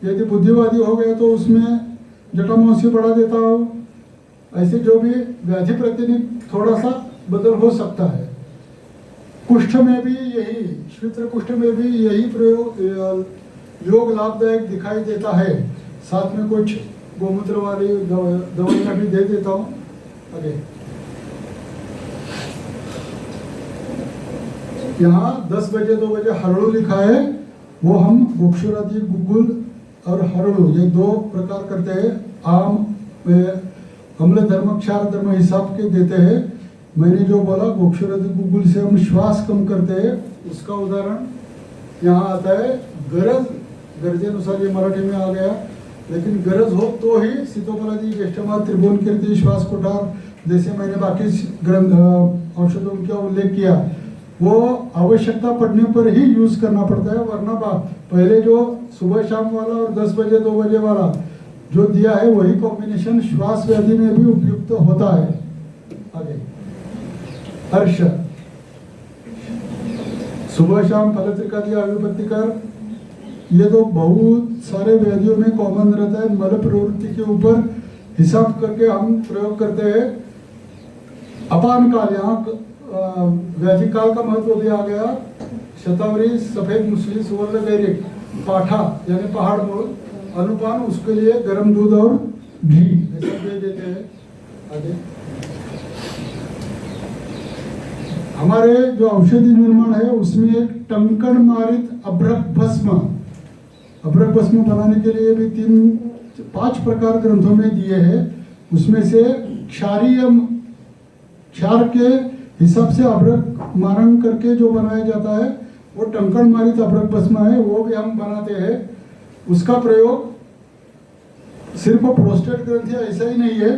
यदि बुद्धिवादी हो गए तो उसमें जटामौसी बढ़ा देता हो। ऐसे जो भी व्याधि प्रतिनिधि थोड़ा सा बदल हो सकता है। कुष्ठ में भी यही, श्वेत्र कुष्ठ में भी यही प्रयोग योग लाभदायक दिखाई देता है। साथ में कुछ गोमूत्र वाली दवाइयाँ भी दे देता हूँ। आगे यहाँ 10 बजे 2 बजे हरड़ू लिखा है, वो हम गोक्षुरादि गुगुल और हरड़ू ये 2 प्रकार करते हैं। आम अम्ल धर्म, क्षार धर्म हिसाब के देते हैं। मैंने जो बोला गोक्षुरादि गुगुल से हम श्वास कम करते हैं, उसका उदाहरण यहाँ आता है। गरज, गरजेनुसार ये मराठी में आ गया, लेकिन गरज हो तो ही सीतोपलादि, ज्येष्ठमा, त्रिभुवन कीर्ति, श्वास कुठार जैसे मैंने बाकी ग्रंथ औषधों का उल्लेख किया, वो आवश्यकता पड़ने पर ही यूज करना पड़ता है। वरना पहले जो सुबह शाम वाला और 10 बजे 2 बजे वाला जो दिया है वही कॉम्बिनेशन श्वास व्याधि में भी उपयुक्त होता है। आगे हर्ष, सुबह शाम फलत्रिकादि, अविपत्तिकर, ये तो बहुत सारे व्याधियों में कॉमन रहता है। मल प्रवृत्ति के ऊपर हिसाब करके हम प्रयोग करते हैं। अपान काल, यहाँ व्याधि काल का महत्व दिया गया। शतावरी, सफेद मुसली, सुवर्ण गैरिक, पाठा यानी पहाड़ मूल, अनुपान उसके लिए गर्म दूध और घी ऐसा दे देते हैं। आगे हमारे जो औषधि निर्माण है उसमें एक टंकण मारित अभ्रक भस्म बनाने के लिए भी 5 प्रकार ग्रंथों में दिए हैं। उसमें से क्षार के हिसाब से अभ्रक मारण करके जो बनाया जाता है वो टंकण मारित अभ्रक भस्म है, वो भी हम बनाते हैं। उसका प्रयोग सिर्फ प्रोस्टेट ग्रंथि ऐसा ही नहीं है,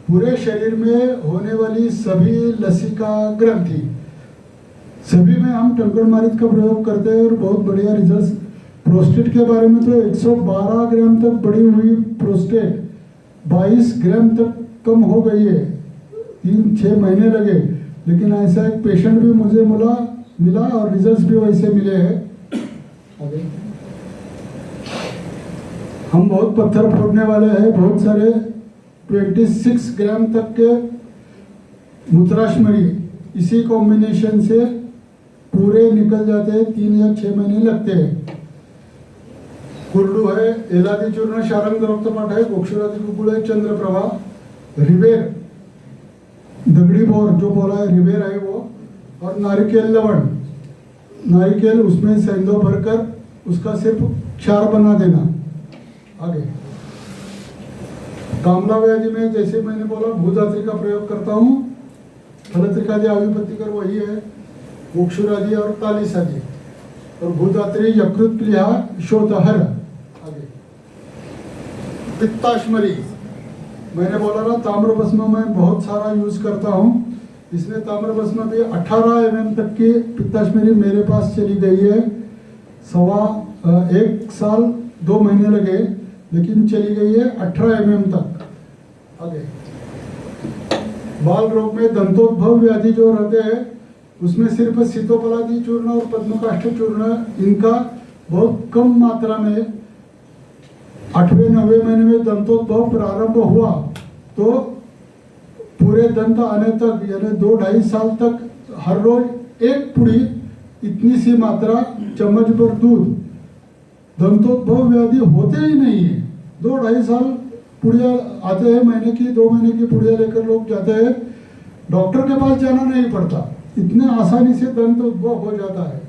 पूरे शरीर में होने वाली सभी लसिका ग्रंथि सभी में हम टंकण मारित का प्रयोग करते हैं और बहुत बढ़िया रिजल्ट। प्रोस्टेट के बारे में तो 112 ग्राम तक बढ़ी हुई प्रोस्टेट 22 ग्राम तक कम हो गई है, 3-6 महीने लगे, लेकिन ऐसा एक पेशेंट भी मुझे मिला और रिजल्ट्स भी वैसे मिले हैं। हम बहुत पत्थर फोड़ने वाले हैं, बहुत सारे 26 ग्राम तक के मूत्राशमरी इसी कॉम्बिनेशन से पूरे निकल जाते हैं, 3 या 6 महीने लगते हैं। कुर्डू है, एलादी चूर्ण, शारंग रक्तपाट है, गोक्षुरादी कुकुड़ है, चंद्रप्रभा, रिबेर, दगड़ी बोर जो बोला है रिबेर है वो, और नारिकेल लवण, नारिकेल उसमें सेंधो भरकर उसका सिर्फ क्षार बना देना। आगे कामला व्याधि में जैसे मैंने बोला भूधात्री का प्रयोग करता हूँ, फलत्रिकादि आविपत्तिकर वही है, मोक्षुरादि और तालिस आदि, और भूधात्री यकृत प्लिहा शोधहर। आगे पित्ताश्मरी मैंने बोला ना, ताम्र भस्म मैं बहुत सारा यूज करता हूँ, इसमें ताम्र भस्म भी 18 mm तक की पित्ताश्मरी मेरे पास चली गई है। 1 साल 2 महीने लगे, लेकिन चली गई है 18 mm तक। आगे बाल रोग में दंतोद्भव व्याधि जो रहते हैं उसमें सिर्फ सीतोपलादी चूर्ण और पद्मकाष्ठ चूर्ण, इनका बहुत कम मात्रा में 8वें-9वें महीने में दंतोद्भव प्रारंभ हुआ तो पूरे दंत आने तक यानी 2-2.5 साल तक हर रोज 1 पुड़ी इतनी सी मात्रा चम्मच भर दूध, दंतोद्भव व्याधि होते ही नहीं है। 2-2.5 साल पुड़िया आते हैं, महीने की 2 महीने की पुड़िया लेकर लोग जाते हैं, डॉक्टर के पास जाना नहीं पड़ता, इतने आसानी से दंत उद्भव हो जाता है।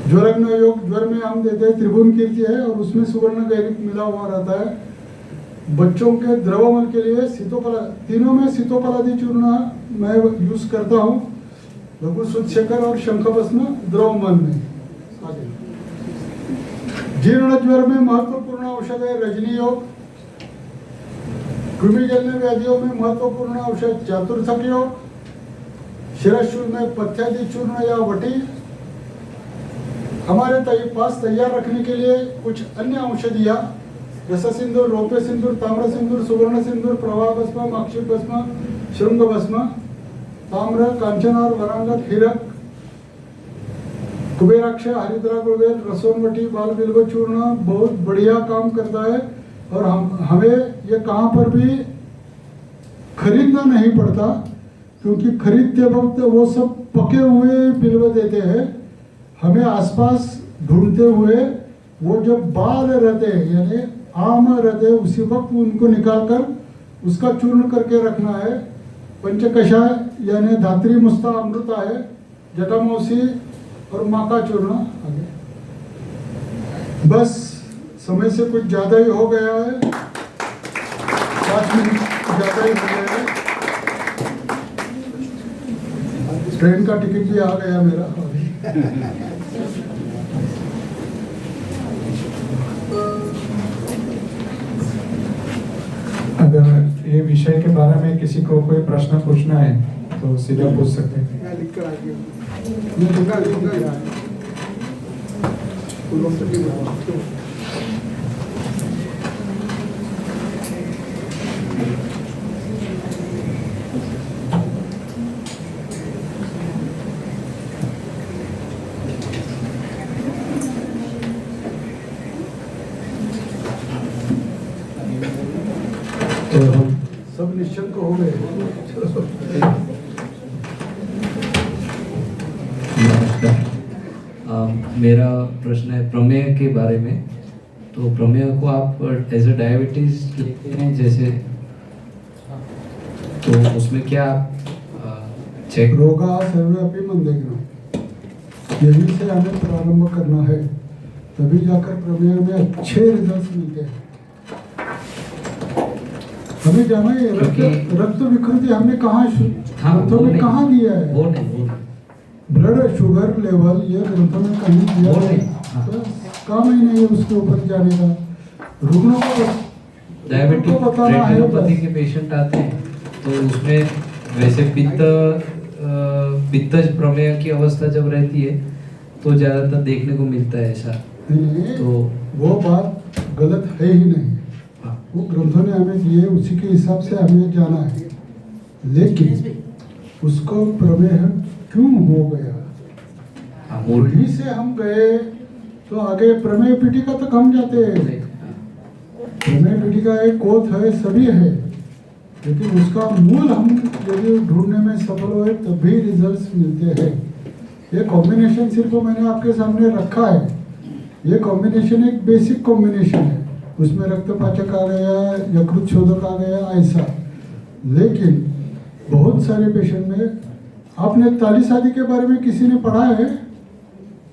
ज्वरग्न योग, ज्वर में हम देते हैं त्रिभुवन कीर्ति है और उसमें सुवर्ण गैरिक मिला हुआ रहता है। बच्चों के द्रवमल के लिए सीतोपला, तीनों में सीतोपलादी चूर्ण मैं यूज करता हूँ, लघु सुशेखर और शंखभस्म द्रवमल में। जीर्ण ज्वर में महत्वपूर्ण औषध है रजनी योग, कृमिजन्य व्याधियों में महत्वपूर्ण औषध चातुर्थक योग, शिरशूल में पथ्यादि चूर्ण या वटी। हमारे पास तैयार रखने के लिए कुछ अन्य औषधियाँ रस सिंदूर, रौप्य सिंदूर, ताम्र सिंदूर, सुवर्ण सिंदूर, प्रवाह भस्म, माक्षिक भस्म, श्रृंग भस्म, ताम्र, कांचन और वरांगत, हीरक, कुबेराक्ष, हरिद्रा गुलवेल, रसोनवटी, बाल बिल्व चूर्ण बहुत बढ़िया काम करता है। और हमें ये कहाँ पर भी खरीदना नहीं पड़ता, क्योंकि खरीदते वक्त वो सब पके हुए बिल्व देते हैं। हमें आसपास ढूंढते हुए वो जब बाल रहते हैं यानी आम रहते हैं उसी वक्त उनको निकालकर उसका चूर्ण करके रखना है। पंचकषाय यानी धात्री मुस्ता अमृता है, जटामौसी और माका चूर्ण। आगे बस समय से कुछ ज़्यादा ही हो गया है, 5 मिनट ज़्यादा ही हो गया है। ट्रेन का टिकट भी आ गया मेरा। अगर ये विषय के बारे में किसी को कोई प्रश्न पूछना है तो सीधा पूछ सकते हैं। मैं लिख कर आ गया हूँ। मैं लिखूंगा। सब निश्चिंत हो गए। मेरा प्रश्न है प्रमेय के बारे में। तो प्रमेय को आप एज अ डायबिटीज लेते हैं जैसे, तो उसमें क्या चेक रोगा सर्वे अपनी मंदेग्न, यही से हमें प्रारंभ करना है, तभी जाकर प्रमेय में अच्छे रिजल्ट्स मिलते हैं। हमें जाना है रक्त विकृति हमने कहाँ ग्रंथों में कहाँ दिया है? वो नहीं ब्लड शुगर लेवल ये ग्रंथों में कहीं दिया वो है? नहीं। तो काम ही नहीं है उसके ऊपर जाने का। रुग्णों को डायबिटिक बताना है रेटिनोपैथी बस। के पेशेंट आते हैं तो उसमें वैसे पित्तज प्रमेय की अवस्था जब रहती है तो ज़्यादातर देखने को मिलता है ऐसा। नहीं, तो वो बात गलत है ही नहीं। हाँ, वो ग्रंथों ने हमें दिए, उसी के हिसाब से हमें जाना है, लेकिन उसको प्रमेय क्यों हो गया? हाँ, मूल वहीं से हम गए तो आगे प्रमेय पीठिका तक हम जाते हैं। प्रमेय पीठिका एक कोथ है, सभी है, लेकिन उसका मूल हम यदि ढूंढने में सफल हुए तभी रिजल्ट्स मिलते हैं। ये कॉम्बिनेशन सिर्फ मैंने आपके सामने रखा है, ये कॉम्बिनेशन एक बेसिक कॉम्बिनेशन है, उसमें रक्तपाचक आ गया, यकृत शोधक आ गया, ऐसा। लेकिन बहुत सारे पेशेंट में आपने ताली शादी के बारे में किसी ने पढ़ा है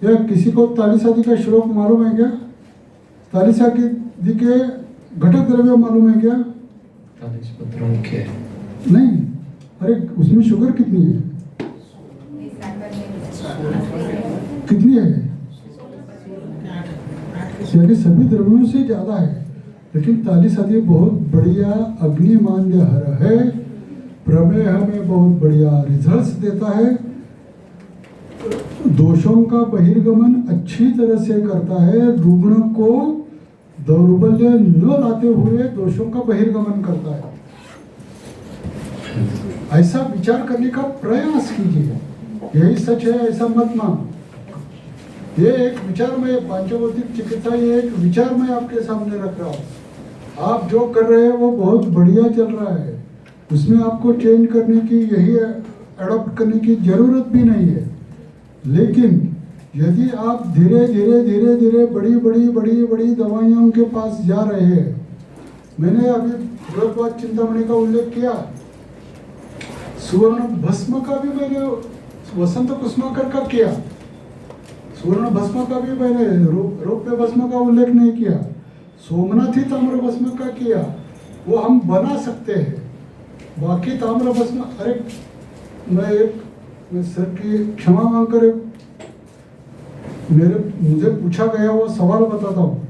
या किसी को ताली शादी का श्लोक मालूम है क्या? ताली शादी के घटक द्रव्य मालूम है क्या? कालिज पत्र मुख्य है। नहीं। अरे उसमें शुगर कितनी है? कितनी है? यानी सभी द्रव्यों से ज्यादा है, लेकिन ताली शादी बहुत बढ़िया अग्निमान्य हर है। प्रमेय हमें बहुत बढ़िया रिजल्ट्स देता है, दोषों का बहिर्गमन अच्छी तरह से करता है, रुग्ण को दौर्बल्य न लाते हुए दोषों का बहिर्गमन करता है। ऐसा विचार करने का प्रयास कीजिए, यही सच है, ऐसा मत मानो। ये एक विचार में पांचभौतिक चिकित्सा, ये एक विचार मैं आपके सामने रख रहा हूँ। आप जो कर रहे हैं वो बहुत बढ़िया चल रहा है, उसमें आपको चेंज करने की, यही अडॉप्ट करने की जरूरत भी नहीं है। लेकिन यदि आप धीरे धीरे धीरे धीरे बड़ी बड़ी बड़ी बड़ी दवाइयों के पास जा रहे हैं, मैंने अभी बृहद्वाद चिंतामणि का उल्लेख किया, सुवर्ण भस्म का भी मैंने वसंत कुसुमाकर का किया, सुवर्ण भस्म का भी मैंने रौप्य भस्म का उल्लेख नहीं किया, सोमनाथी ताम्र भस्म का किया। वो हम बना सकते हैं, बाकी ताम्र भस्म, अरे मैं सर की क्षमा मांगकर मुझे पूछा गया वो सवाल बताता हूँ।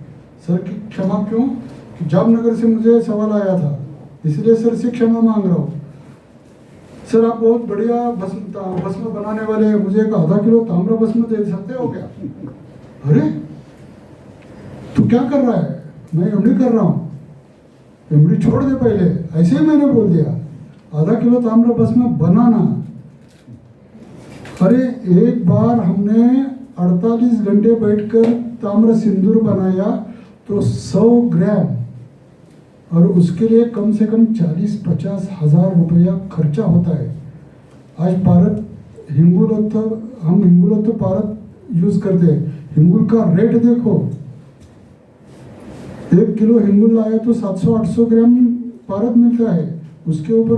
सर की क्षमा क्यों? कि जामनगर से मुझे सवाल आया था, इसलिए सर से क्षमा मांग रहा हूँ। सर आप बहुत बढ़िया भस्म बनाने वाले हैं, मुझे एक आधा किलो ताम्र भस्म दे सकते हो क्या? अरे तू क्या कर रहा है? मैं एमडी कर रहा हूँ। एमडी छोड़ दे पहले, ऐसे ही मैंने बोल दिया, आधा किलो ताम्र भस्म बनाना। अरे एक बार हमने 48 घंटे बैठकर ताम्र सिंदूर बनाया तो 100 ग्राम, और उसके लिए कम से कम 40-50 हजार रुपया खर्चा होता है। आज भारत हिंगुल हम हिंगुल भारत यूज करते हैं, हिंगुल का रेट देखो, 1 किलो हिंगुल लाए तो 700-800 ग्राम पारद मिलता है। उसके ऊपर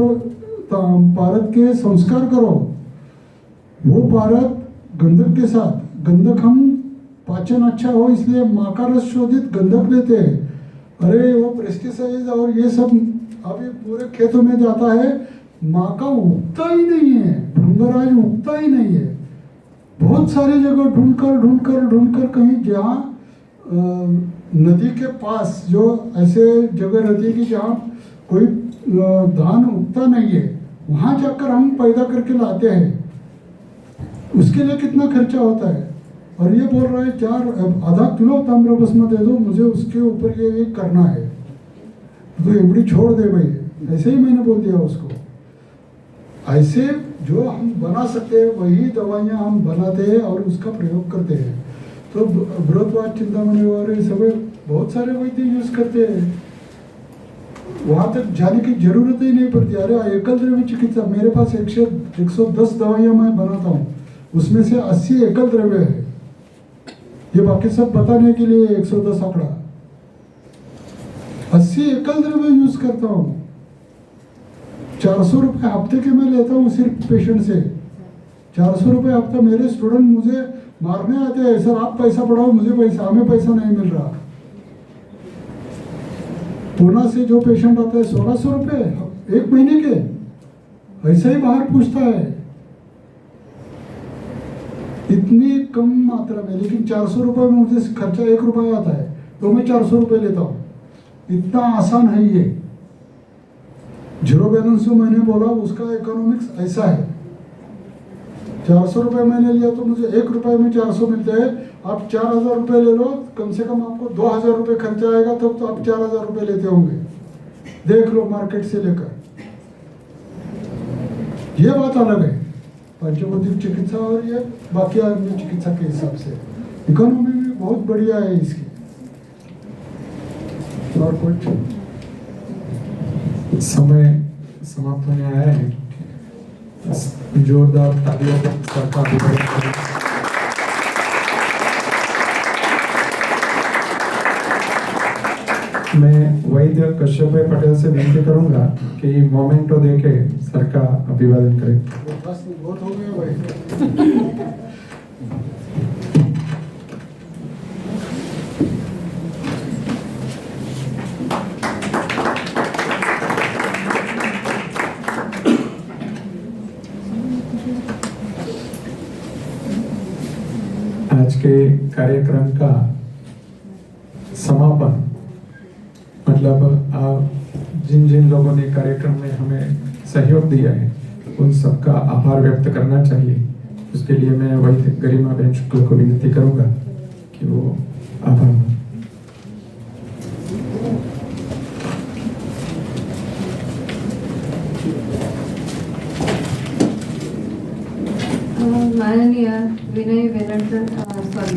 पारद के संस्कार करो, वो पारद गंधक के साथ, गंधक हम पाचन अच्छा हो इसलिए माँ का रस शोधित गंधक लेते हैं। अरे वो पेस्टिसाइड और ये सब अभी पूरे खेतों में जाता है, माँ का उगता ही नहीं है, भृंगराज उगता ही नहीं है। बहुत सारी जगह ढूंढकर कहीं जहाँ नदी के पास जो ऐसे जगह रहती है कि जहाँ कोई धान उगता नहीं है, वहाँ जाकर हम पैदा करके लाते हैं। उसके लिए कितना खर्चा होता है, और ये बोल रहा है आधा किलो ताम्र भस्म दे दो मुझे, उसके ऊपर ये करना है, तो एमडी छोड़ दे भाई। ऐसे ही मैंने बोल दिया उसको। ऐसे जो हम बना सकते हैं वही दवाइयाँ हम बनाते हैं और उसका प्रयोग करते हैं। तो बृहद्वाद चिंतामणि और सब बहुत सारे वैद्य यूज करते हैं, वहाँ तक जाने की जरूरत ही नहीं पड़ती। अरे एकल द्रव्य चिकित्सा, मेरे पास 110 दवाइयाँ मैं बनाता हूँ, उसमें से 80 एकल द्रव्य है। ये बाकी सब बताने के लिए 110 आंकड़ा, 80 एकल द्रव्य यूज करता हूँ। 400 रुपये हफ्ते के मैं लेता हूँ सिर्फ पेशेंट से, 400 रुपये हफ्ता मेरे स्टूडेंट मुझे मारने आते हैं, सर आप पैसा पढ़ाओ, मुझे पैसा, हमें पैसा नहीं मिल रहा। पूना से जो पेशेंट आता है 1600 रुपये 1 महीने के, ऐसा ही बाहर पूछता है, इतनी कम मात्रा में। लेकिन 400 रुपये में मुझे खर्चा 1 रुपया आता है, तो मैं 400 रुपये लेता हूँ। इतना आसान है ये। जीरो बैलेंस जो मैंने बोला उसका इकोनॉमिक्स ऐसा है। 400 रुपये मैंने लिया तो मुझे 1 रुपये में 400 मिलते हैं। आप 4000 रुपये ले लो, कम से कम आपको 2000 रुपये खर्चा आएगा, तब तो आप 4000 रुपये लेते होंगे। देख लो मार्केट से लेकर, ये बात अलग है पंचभौतिक चिकित्सा और ये बाकी अन्य चिकित्सा के हिसाब से इकोनॉमी भी बहुत बढ़िया है इसकी। और कुछ समय समाप्त होने आया है। जोरदार तालियों से सरकार अभिवादन करें। मैं वैद्य कश्यप भाई पटेल से विनती करूंगा कि मोमेंटो देके सर का अभिवादन करें। बस बहुत हो गया भाई। आज के कार्यक्रम का समापन मतलब आप जिन जिन लोगों ने कार्यक्रम में हमें सहयोग दिया है उन सबका आभार व्यक्त करना चाहिए। उसके लिए मैं वैद्य गरिमा बहन शुक्ल को विनती करूंगा कि वो आभार माने। माननीय विनय वेलणकर सॉरी